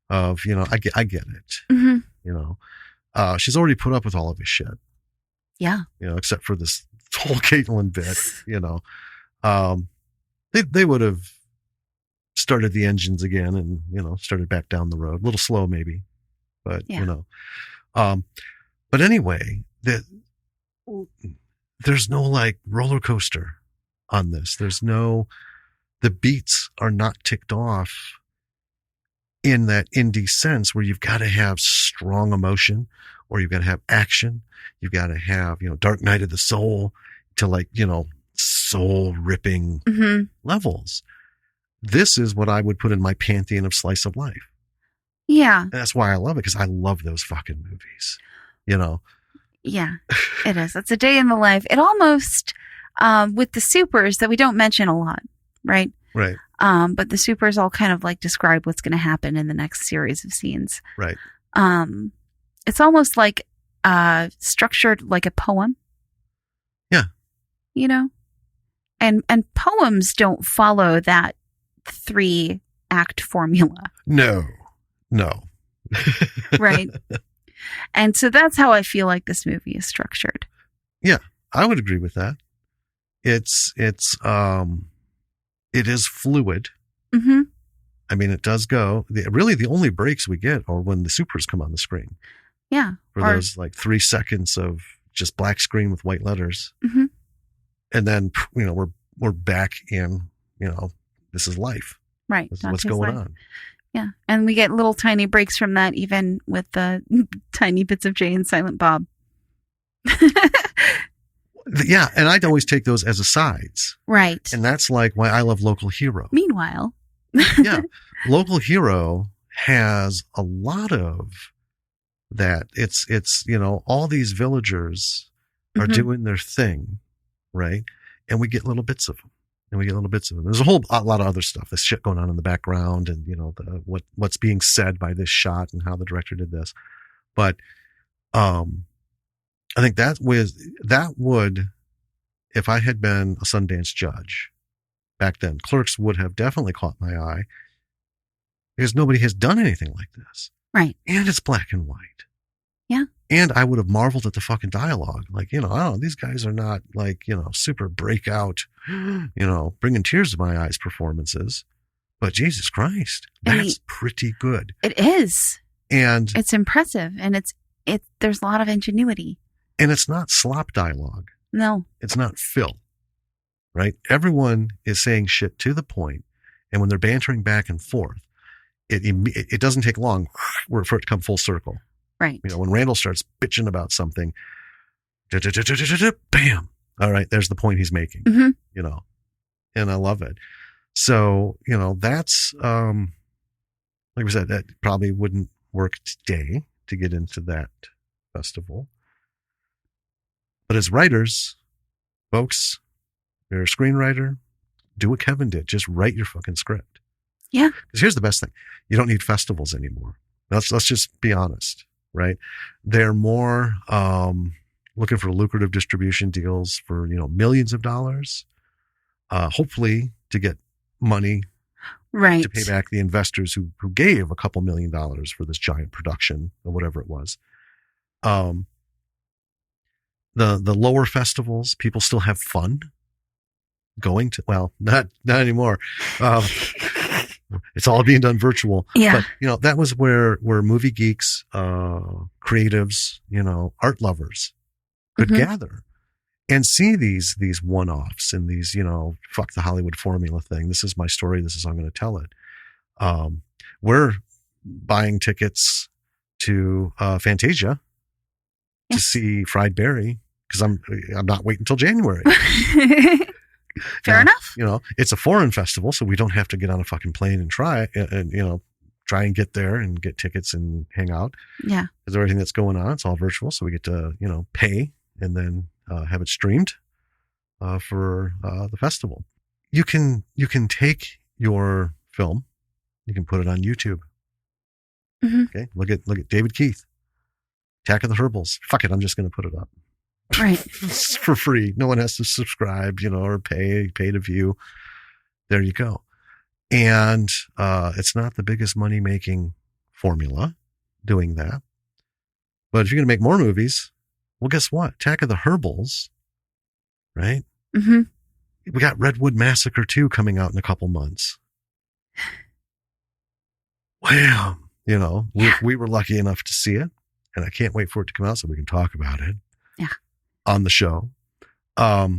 of, you know, I get it, mm-hmm. you know, she's already put up with all of his shit. Yeah. You know, except for this whole Caitlin bit, you know, they would have started the engines again and, you know, started back down the road, a little slow maybe, but you know, but anyway, there's no like roller coaster on this. The beats are not ticked off in that indie sense where you've got to have strong emotion or you've got to have action. You've got to have, you know, Dark Night of the Soul to like, you know, soul ripping mm-hmm. levels. This is what I would put in my pantheon of slice of life. Yeah. And that's why I love it, because I love those fucking movies, you know? Yeah, it is. It's a day in the life. It almost, with the supers that we don't mention a lot, right? Right. But the supers all kind of like describe what's going to happen in the next series of scenes. Right. It's almost like structured like a poem. Yeah. You know? And poems don't follow that 3-act formula. No. Right. And so that's how I feel like this movie is structured. Yeah, I would agree with that. It is fluid. Mm-hmm. I mean, it does go. Really, the only breaks we get are when the supers come on the screen. Yeah. For those like 3 seconds of just black screen with white letters. Mm-hmm. And then, you know, we're back in, you know, this is life. Right. This is what's going on. Yeah. And we get little tiny breaks from that, even with the tiny bits of Jay and Silent Bob. Yeah. And I'd always take those as asides. Right. And that's like why I love Local Hero. Meanwhile. Yeah. Local Hero has a lot of that. It's, you know, all these villagers are mm-hmm. doing their thing. Right. And we get little bits of them. There's a whole lot of other stuff. There's shit going on in the background and, you know, what's being said by this shot and how the director did this. But, I think that would, if I had been a Sundance judge back then, Clerks would have definitely caught my eye because nobody has done anything like this. Right. And it's black and white. Yeah. And I would have marveled at the fucking dialogue. Like, you know, oh, these guys are not like, you know, super breakout, you know, bringing tears to my eyes performances. But Jesus Christ, that's pretty good. It is. And it's impressive. And there's a lot of ingenuity. And it's not slop dialogue. No. It's not fill. Right? Everyone is saying shit to the point. And when they're bantering back and forth, it doesn't take long for it to come full circle. Right. You know, when Randall starts bitching about something, bam. All right, there's the point he's making. Mm-hmm. You know, and I love it. So, you know, that's like we said, that probably wouldn't work today to get into that festival. But as writers, folks, you're a screenwriter, do what Kevin did. Just write your fucking script. Yeah. Because here's the best thing: you don't need festivals anymore. Let's just be honest. right? They're more looking for lucrative distribution deals for, millions of dollars, hopefully to get money Right. to pay back the investors who gave a couple $1 million for this giant production or whatever it was. The lower festivals, people still have fun going to, well, not anymore. It's all being done virtual. Yeah. But, that was where movie geeks, creatives, art lovers could gather and see these one-offs and these, fuck the Hollywood formula thing. This is my story. This is how I'm going to tell it. We're buying tickets to Fantasia to see Fried Berry because I'm not waiting until January. Fair enough. It's a foreign festival, so we don't have to get on a fucking plane and try and get there and get tickets and hang out. Yeah. Because everything that's going on, it's all virtual, so we get to pay and then have it streamed for the festival. You can take your film, you can put it on YouTube. Mm-hmm. Okay, look at David Keith, Attack of the Herbals. Fuck it, I'm just going to put it up. Right. It's for free. No one has to subscribe, or pay to view. There you go. And it's not the biggest money making formula doing that. But if you're going to make more movies, well, guess what? Attack of the Herbals, right? Mm-hmm. We got Redwood Massacre 2 coming out in a couple months. Wow. We were lucky enough to see it, and I can't wait for it to come out so we can talk about it. Yeah. On the show. But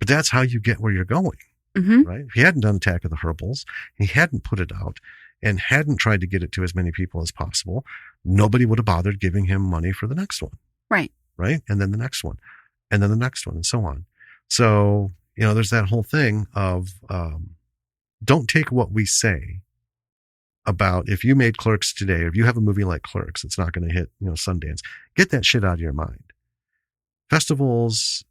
that's how you get where you're going, right? If he hadn't done Attack of the Herbals, he hadn't put it out and hadn't tried to get it to as many people as possible, nobody would have bothered giving him money for the next one. Right. Right. And then the next one and then the next one and so on. So, there's that whole thing of, don't take what we say about if you made Clerks today, or if you have a movie like Clerks, it's not going to hit, Sundance. Get that shit out of your mind. Festivals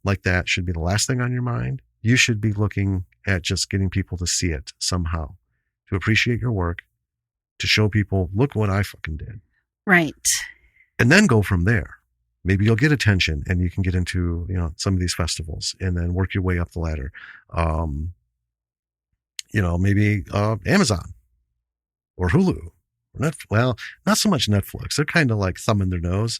like that should be the last thing on your mind. You should be looking at just getting people to see it somehow, to appreciate your work, to show people, look what I fucking did. Right. And then go from there. Maybe you'll get attention and you can get into, some of these festivals and then work your way up the ladder. Maybe Amazon or Hulu or Netflix. Well, not so much Netflix. They're kind of like thumbing their nose.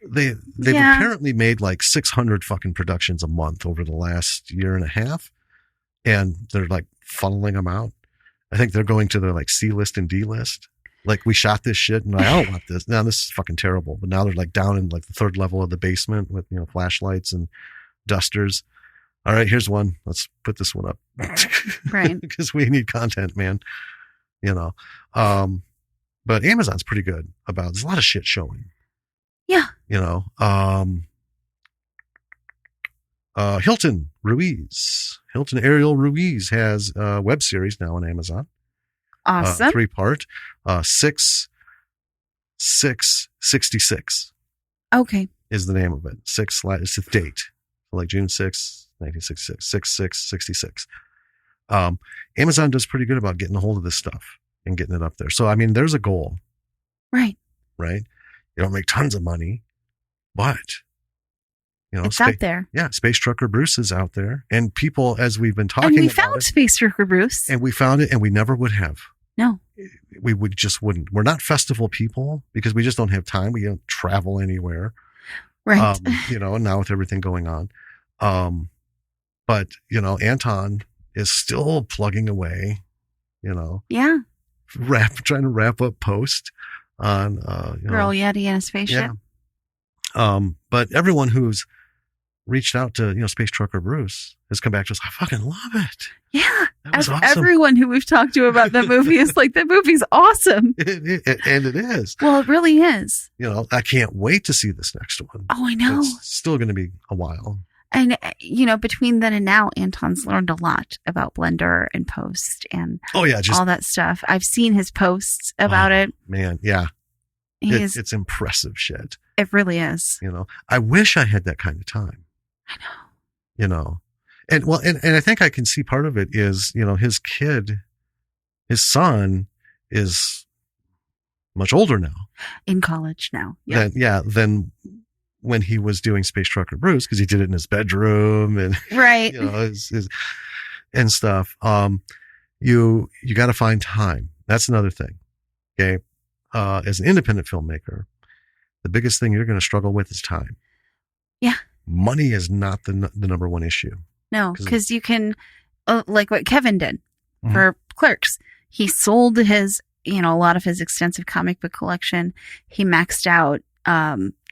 They've apparently made like 600 fucking productions a month over the last year and a half, and they're like funneling them out. I think they're going to their like C list and D list. Like, we shot this shit and I don't want this. Now this is fucking terrible. But now they're like down in like the third level of the basement with, flashlights and dusters. All right, here's one. Let's put this one up. Right. Because we need content, man. But Amazon's pretty good about, there's a lot of shit showing. Yeah. Hilton Ariel Ruiz has a web series now on Amazon. Awesome. 3-part, 666 Okay. is the name of it. It's the date, like June 6th, 1966, 6666. Amazon does pretty good about getting a hold of this stuff and getting it up there. So, there's a goal. Right. Right. You don't make tons of money, but it's out there. Yeah. Space Trucker Bruce is out there, and people, as we've been talking about, and we found Space Trucker Bruce, and we found it, and we never would have. No, we wouldn't. We're not festival people because we just don't have time. We don't travel anywhere. Right. And now with everything going on. But, Anton is still plugging away, Yeah. trying to wrap up Post on, Girl Yeti and a spaceship. Yeah. But everyone who's reached out to, Space Trucker Bruce has come back to us. I fucking love it. Yeah. As awesome. Everyone who we've talked to about that movie is like, that movie's awesome. And it is. Well, it really is. I can't wait to see this next one. Oh, I know. It's still going to be a while. And, between then and now, Anton's learned a lot about Blender and Post and all that stuff. I've seen his posts about it. Man, yeah. It's impressive shit. It really is. I wish I had that kind of time. I know. And I think I can see part of it is, his son is much older now. In college now. Yeah. Than when he was doing Space Trucker Bruce, because he did it in his bedroom and Right. his and stuff. You got to find time. That's another thing. Okay. As an independent filmmaker, the biggest thing you're going to struggle with is time. Yeah. Money is not the number one issue. No, because you can, like what Kevin did for Clerks. He sold his, a lot of his extensive comic book collection. He maxed out,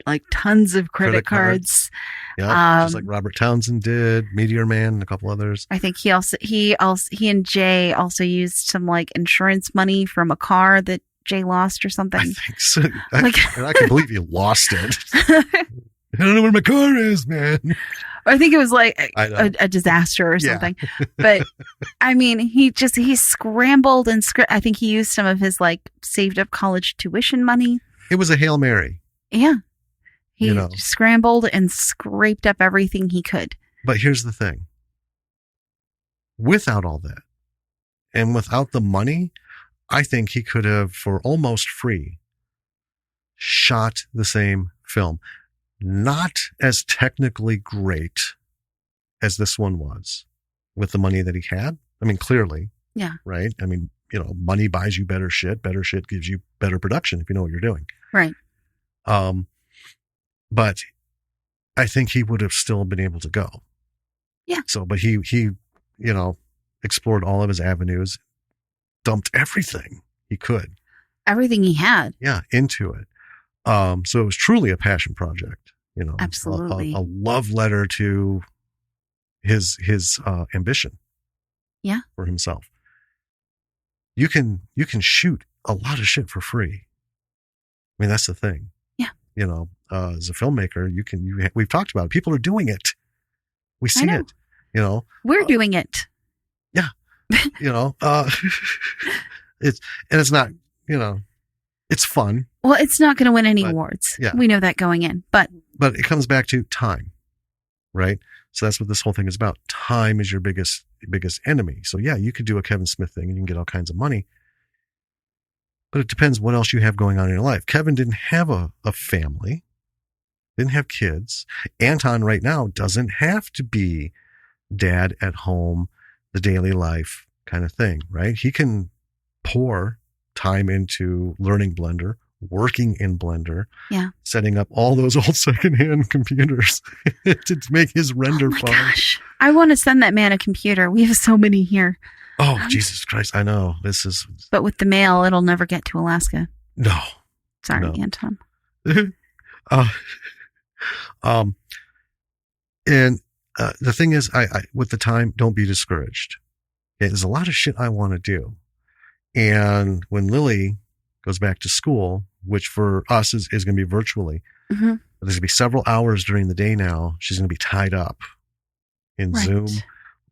like tons of credit cards. Yeah. Just like Robert Townsend did, Meteor Man, and a couple others. I think he and Jay also used some like insurance money from a car that Jay lost or something. I think so. I can believe he lost it. I don't know where my car is, man. I think it was like a disaster or something. Yeah. But I mean, he scrambled and I think he used some of his like saved up college tuition money. It was a Hail Mary. Yeah. He scrambled and scraped up everything he could. But here's the thing. Without all that and without the money, I think he could have, for almost free, shot the same film. Not as technically great as this one was with the money that he had. I mean, clearly. Yeah. Right? I mean, money buys you better shit. Better shit gives you better production if you know what you're doing. Right. But I think he would have still been able to go. Yeah. So, but he explored all of his avenues, dumped everything he could. Everything he had. Yeah, into it. So it was truly a passion project, absolutely a love letter to his ambition. Yeah. For himself. You can shoot a lot of shit for free. I mean, that's the thing. Yeah. As a filmmaker, we've talked about it. People are doing it. We see it, We're doing it. Yeah. It's not, it's fun. Well, it's not going to win any awards. Yeah. We know that going in, but it comes back to time, right? So that's what this whole thing is about. Time is your biggest enemy. So yeah, you could do a Kevin Smith thing and you can get all kinds of money, but it depends what else you have going on in your life. Kevin didn't have a family, didn't have kids. Anton right now doesn't have to be dad at home, the daily life kind of thing, right? He can pour time into learning Blender, working in Blender, setting up all those old secondhand computers to make his render fun. Gosh, I want to send that man a computer. We have so many here. Oh, Jesus Christ. I know. But with the mail, it'll never get to Alaska. No. Sorry, Anton. And the thing is, I with the time, don't be discouraged. Okay, there's a lot of shit I want to do. And when Lily goes back to school, which for us is going to be virtually, there's going to be several hours during the day now. She's going to be tied up in Zoom,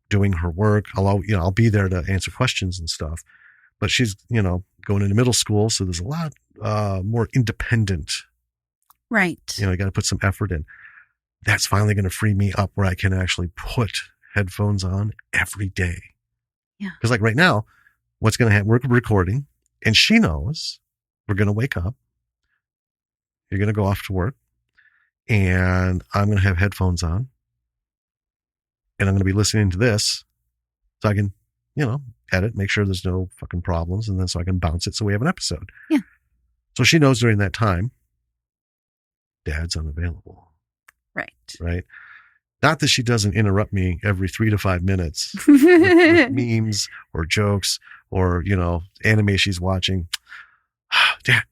doing her work. I'll be there to answer questions and stuff. But she's, going into middle school. So there's a lot more independent. Right. You got to put some effort in. That's finally going to free me up where I can actually put headphones on every day. Yeah. Because like right now, what's going to happen? We're recording and she knows we're going to wake up. You're going to go off to work and I'm going to have headphones on and I'm going to be listening to this so I can, edit, make sure there's no fucking problems. And then so I can bounce it. So we have an episode. Yeah. So she knows during that time, Dad's unavailable. Right. Not that she doesn't interrupt me every 3 to 5 minutes with memes or jokes or, anime she's watching. Dad,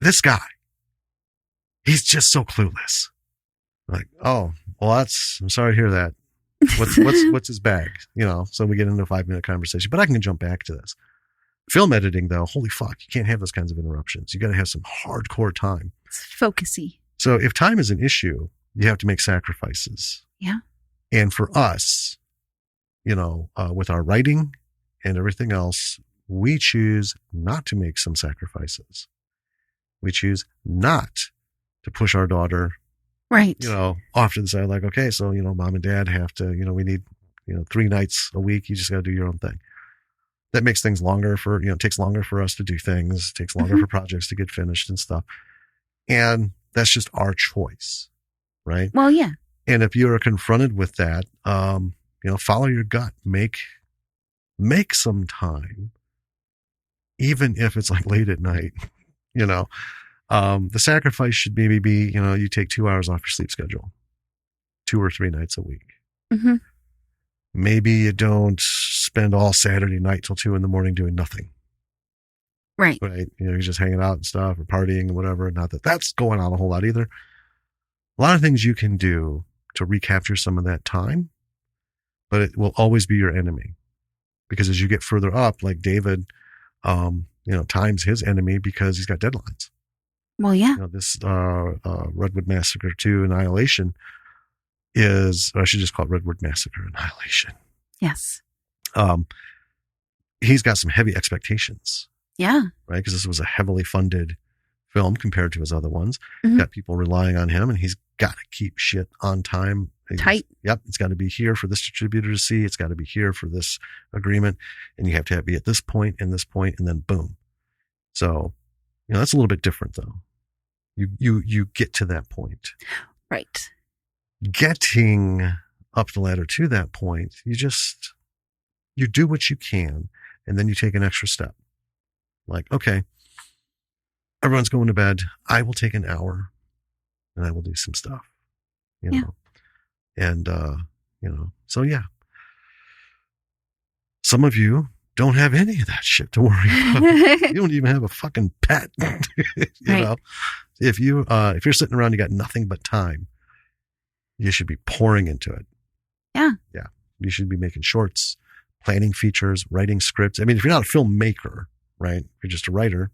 this guy, he's just so clueless. Like, oh, well, I'm sorry to hear that. What's his bag? So we get into a 5-minute conversation, but I can jump back to this. Film editing though, holy fuck, you can't have those kinds of interruptions. You got to have some hardcore time. It's focusy. So if time is an issue, you have to make sacrifices. Yeah. And for us, with our writing and everything else, we choose not to make some sacrifices. We choose not to push our daughter, off to the side. Like, okay, so, mom and dad have to, we need, 3 nights a week. You just got to do your own thing. that makes things longer for, it takes longer for us to do things, takes longer for projects to get finished and stuff. And that's just our choice, right? Well, yeah. And if you are confronted with that, follow your gut, make some time, even if it's like late at night, the sacrifice should maybe be, you take 2 hours off your sleep schedule, 2 or 3 nights a week. Mm-hmm. Maybe you don't spend all Saturday night till 2 a.m. doing nothing. Right. Right. You're just hanging out and stuff or partying or whatever. Not that that's going on a whole lot either. A lot of things you can do to recapture some of that time, but it will always be your enemy, because as you get further up, like David, time's his enemy because he's got deadlines. Well, yeah. This Redwood Massacre 2 Annihilation is, or I should just call it Redwood Massacre Annihilation. Yes. He's got some heavy expectations. Yeah. Right? Because this was a heavily funded film compared to his other ones. Mm-hmm. Got people relying on him, and he's got to keep shit on time. Tight. Yep. It's got to be here for this distributor to see. It's got to be here for this agreement. And you have to be at this point and this point, and then boom. So, that's a little bit different though. You get to that point. Right. Getting up the ladder to that point, you do what you can, and then you take an extra step. Like, okay, everyone's going to bed. I will take an hour and I will do some stuff, know, and, so yeah, some of you don't have any of that shit to worry about. You don't even have a fucking pet, know, if you're sitting around, you got nothing but time, you should be pouring into it. Yeah. Yeah. You should be making shorts, planning features, writing scripts. I mean, if you're not a filmmaker, right? If you're just a writer,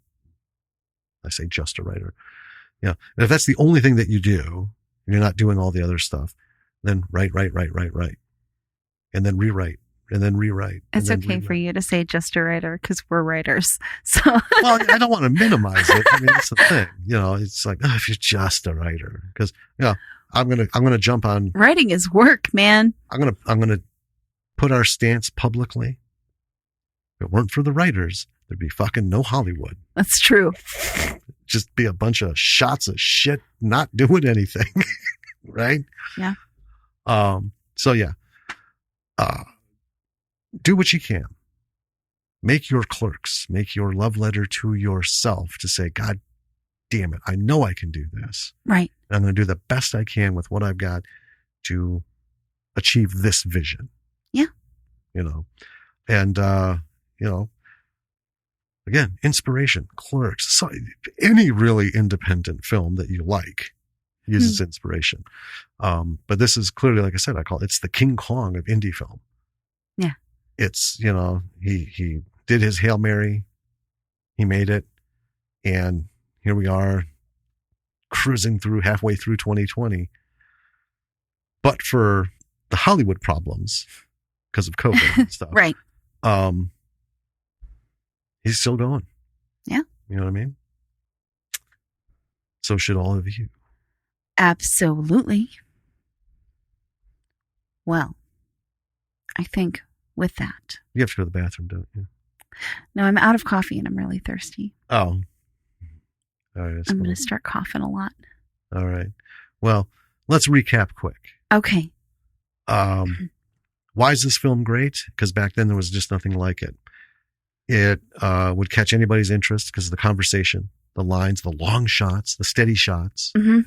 I say just a writer. Yeah. And if that's the only thing that you do, and you're not doing all the other stuff, then write. And then rewrite. And then rewrite. It's okay for you to say just a writer, because we're writers. So well, I don't want to minimize it. I mean, that's the thing. It's like, if you're just a writer, because I'm gonna jump on. Writing is work, man. I'm gonna put our stance publicly. If it weren't for the writers, there'd be fucking no Hollywood. That's true. Just be a bunch of shots of shit, not doing anything. Right? Yeah. So yeah. Do what you can. Make your Clerks. Make your love letter to yourself to say, God damn it, I know I can do this. Right. I'm going to do the best I can with what I've got to achieve this vision. Yeah. And, again, inspiration, Clerks, so any really independent film that you like uses inspiration. But this is clearly, like I said, it's the King Kong of indie film. Yeah. It's, he did his Hail Mary, he made it, and here we are cruising through halfway through 2020. But for the Hollywood problems because of COVID and stuff. Right. He's still going. Yeah. You know what I mean? So should all of you. Absolutely. Well, I think with that. You have to go to the bathroom, don't you? No, I'm out of coffee and I'm really thirsty. Oh. All right, I'm going to start coughing a lot. All right. Well, let's recap quick. Okay. Why is this film great? Because back then there was just nothing like it. It would catch anybody's interest because of the conversation, the lines, the long shots, the steady shots. Mm-hmm.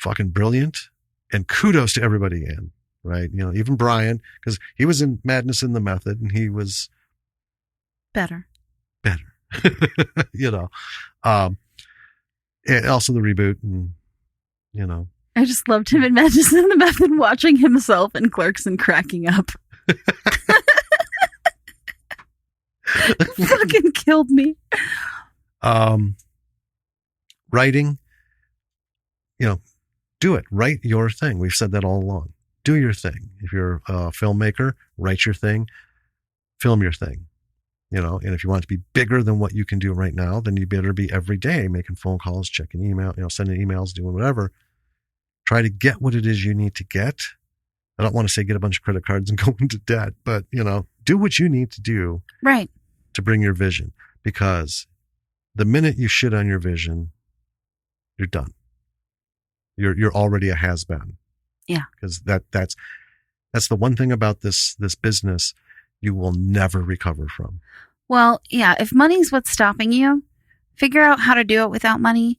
Fucking brilliant. And kudos to everybody in, right? Even Brian, because he was in Madness in the Method and he was better. And also the reboot and, I just loved him in Madness in the Method, watching himself in Clerks and cracking up. Fucking killed me. Writing, do it. Write your thing. We've said that all along. Do your thing. If you're a filmmaker, write your thing, film your thing. And if you want it to be bigger than what you can do right now, then you better be every day making phone calls, checking email, sending emails, doing whatever. Try to get what it is you need to get. I don't want to say get a bunch of credit cards and go into debt, but, do what you need to do Right. to bring your vision, because the minute you shit on your vision, you're done. You're already a has-been. Yeah. Because that's the one thing about this business you will never recover from. Well, yeah, if money's what's stopping you, figure out how to do it without money,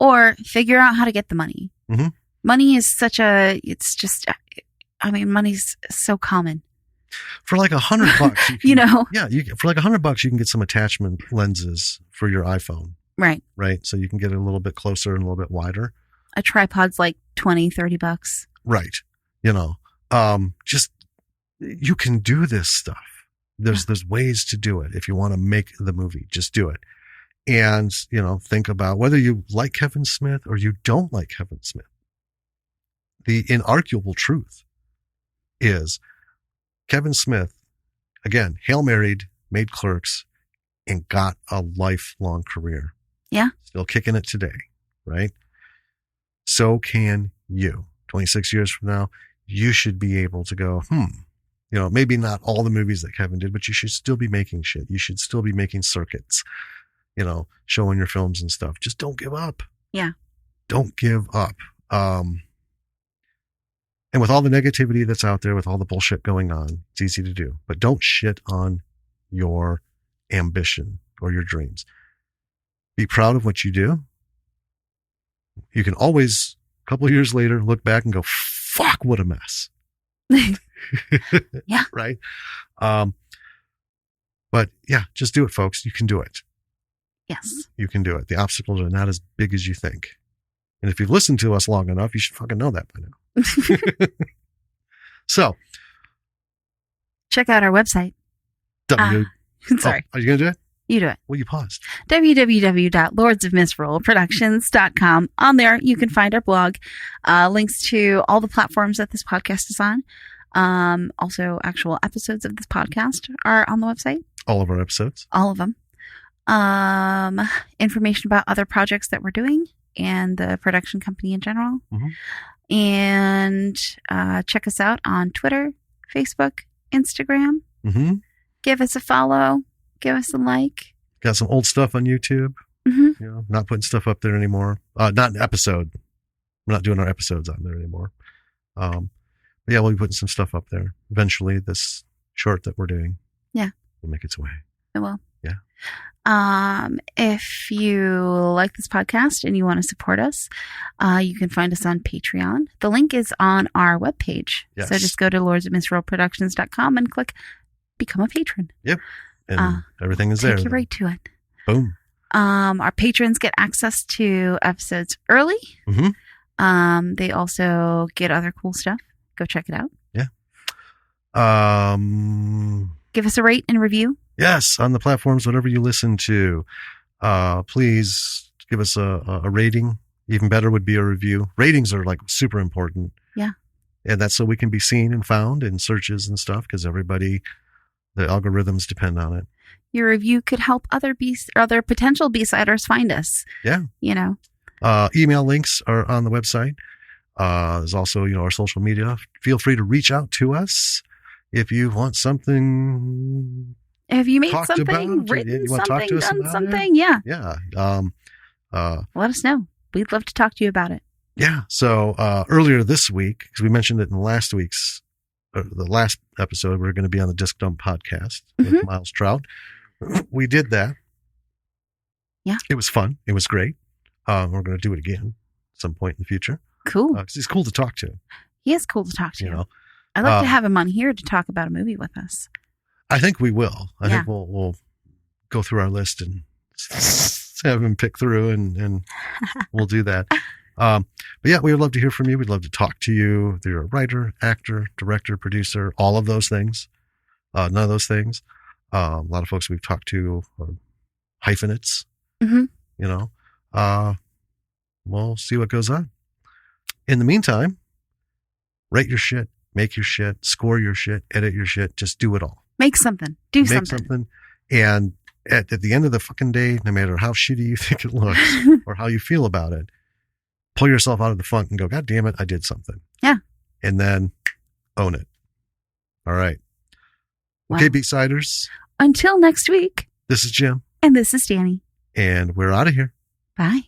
or figure out how to get the money. Mm-hmm. Money is money's so common. For like $100, for like $100, you can get some attachment lenses for your iPhone. Right. Right. So you can get it a little bit closer and a little bit wider. A tripod's like $20-$30. Right. Just, you can do this stuff. There's ways to do it. If you want to make the movie, just do it. And, think about whether you like Kevin Smith or you don't like Kevin Smith. The inarguable truth is Kevin Smith, again, Hail Married, made Clerks, and got a lifelong career. Yeah. Still kicking it today, right? So can you. 26 years from now, you should be able to go, maybe not all the movies that Kevin did, but you should still be making shit. You should still be making circuits, showing your films and stuff. Just don't give up. Yeah. Don't give up. And with all the negativity that's out there, with all the bullshit going on, it's easy to do. But don't shit on your ambition or your dreams. Be proud of what you do. You can always, a couple of years later, look back and go, fuck, what a mess. Yeah. Right. But yeah, just do it, folks. You can do it. Yes. You can do it. The obstacles are not as big as you think. And if you've listened to us long enough, you should fucking know that by now. So. Check out our website. Sorry. Are you going to do it? You do it. Well, you paused. www.lordsofmisrule.productions.com. On there, you can find our blog, links to all the platforms that this podcast is on. Also, actual episodes of this podcast are on the website. All of our episodes. All of them. Information about other projects that we're doing and the production company in general. Mm-hmm. And check us out on Twitter, Facebook, Instagram. Mm-hmm. Give us a follow. Give us a like. Got some old stuff on YouTube. Mm-hmm. Not putting stuff up there anymore. Not an episode. We're not doing our episodes on there anymore. But yeah, we'll be putting some stuff up there. Eventually, this short that we're doing. Yeah. Will make its way. It will. Yeah. If you like this podcast and you want to support us, you can find us on Patreon. The link is on our webpage. Yes. So just go to lordsofmisrule.productions.com and click Become a Patron. Yep. And everything is there. Take you right to it. Boom. Our patrons get access to episodes early. Mm-hmm. They also get other cool stuff. Go check it out. Yeah. Give us a rate and review. Yes, on the platforms, whatever you listen to. Please give us a rating. Even better would be a review. Ratings are like super important. Yeah. And that's so we can be seen and found in searches and stuff, because the algorithms depend on it. Your review could help other potential B-siders find us. Yeah. Email links are on the website. There's also, our social media. Feel free to reach out to us if you want something. Have you made talked something, about, written you want to something, talk to us done about something? it? Yeah. Yeah. Let us know. We'd love to talk to you about it. Yeah. So earlier this week, because we mentioned it in the last episode, we're going to be on the Disc Dump podcast with Miles Trout. We did that. Yeah. It was fun. It was great. We're going to do it again at some point in the future. Cool. Because he's cool to talk to. He is cool to talk to. I'd like to have him on here to talk about a movie with us. I think we will. I think we'll go through our list and have him pick through, and we'll do that. But yeah, we would love to hear from you. We'd love to talk to you. If you're a writer, actor, director, producer, all of those things. None of those things. A lot of folks we've talked to are hyphenates. Mm-hmm. We'll see what goes on. In the meantime, write your shit, make your shit, score your shit, edit your shit. Just do it all. Make something. Make something. And at the end of the fucking day, no matter how shitty you think it looks or how you feel about it, pull yourself out of the funk and go, God damn it, I did something. Yeah. And then own it. All right. Wow. Okay, Beatsiders. Until next week. This is Jim. And this is Danny. And we're out of here. Bye.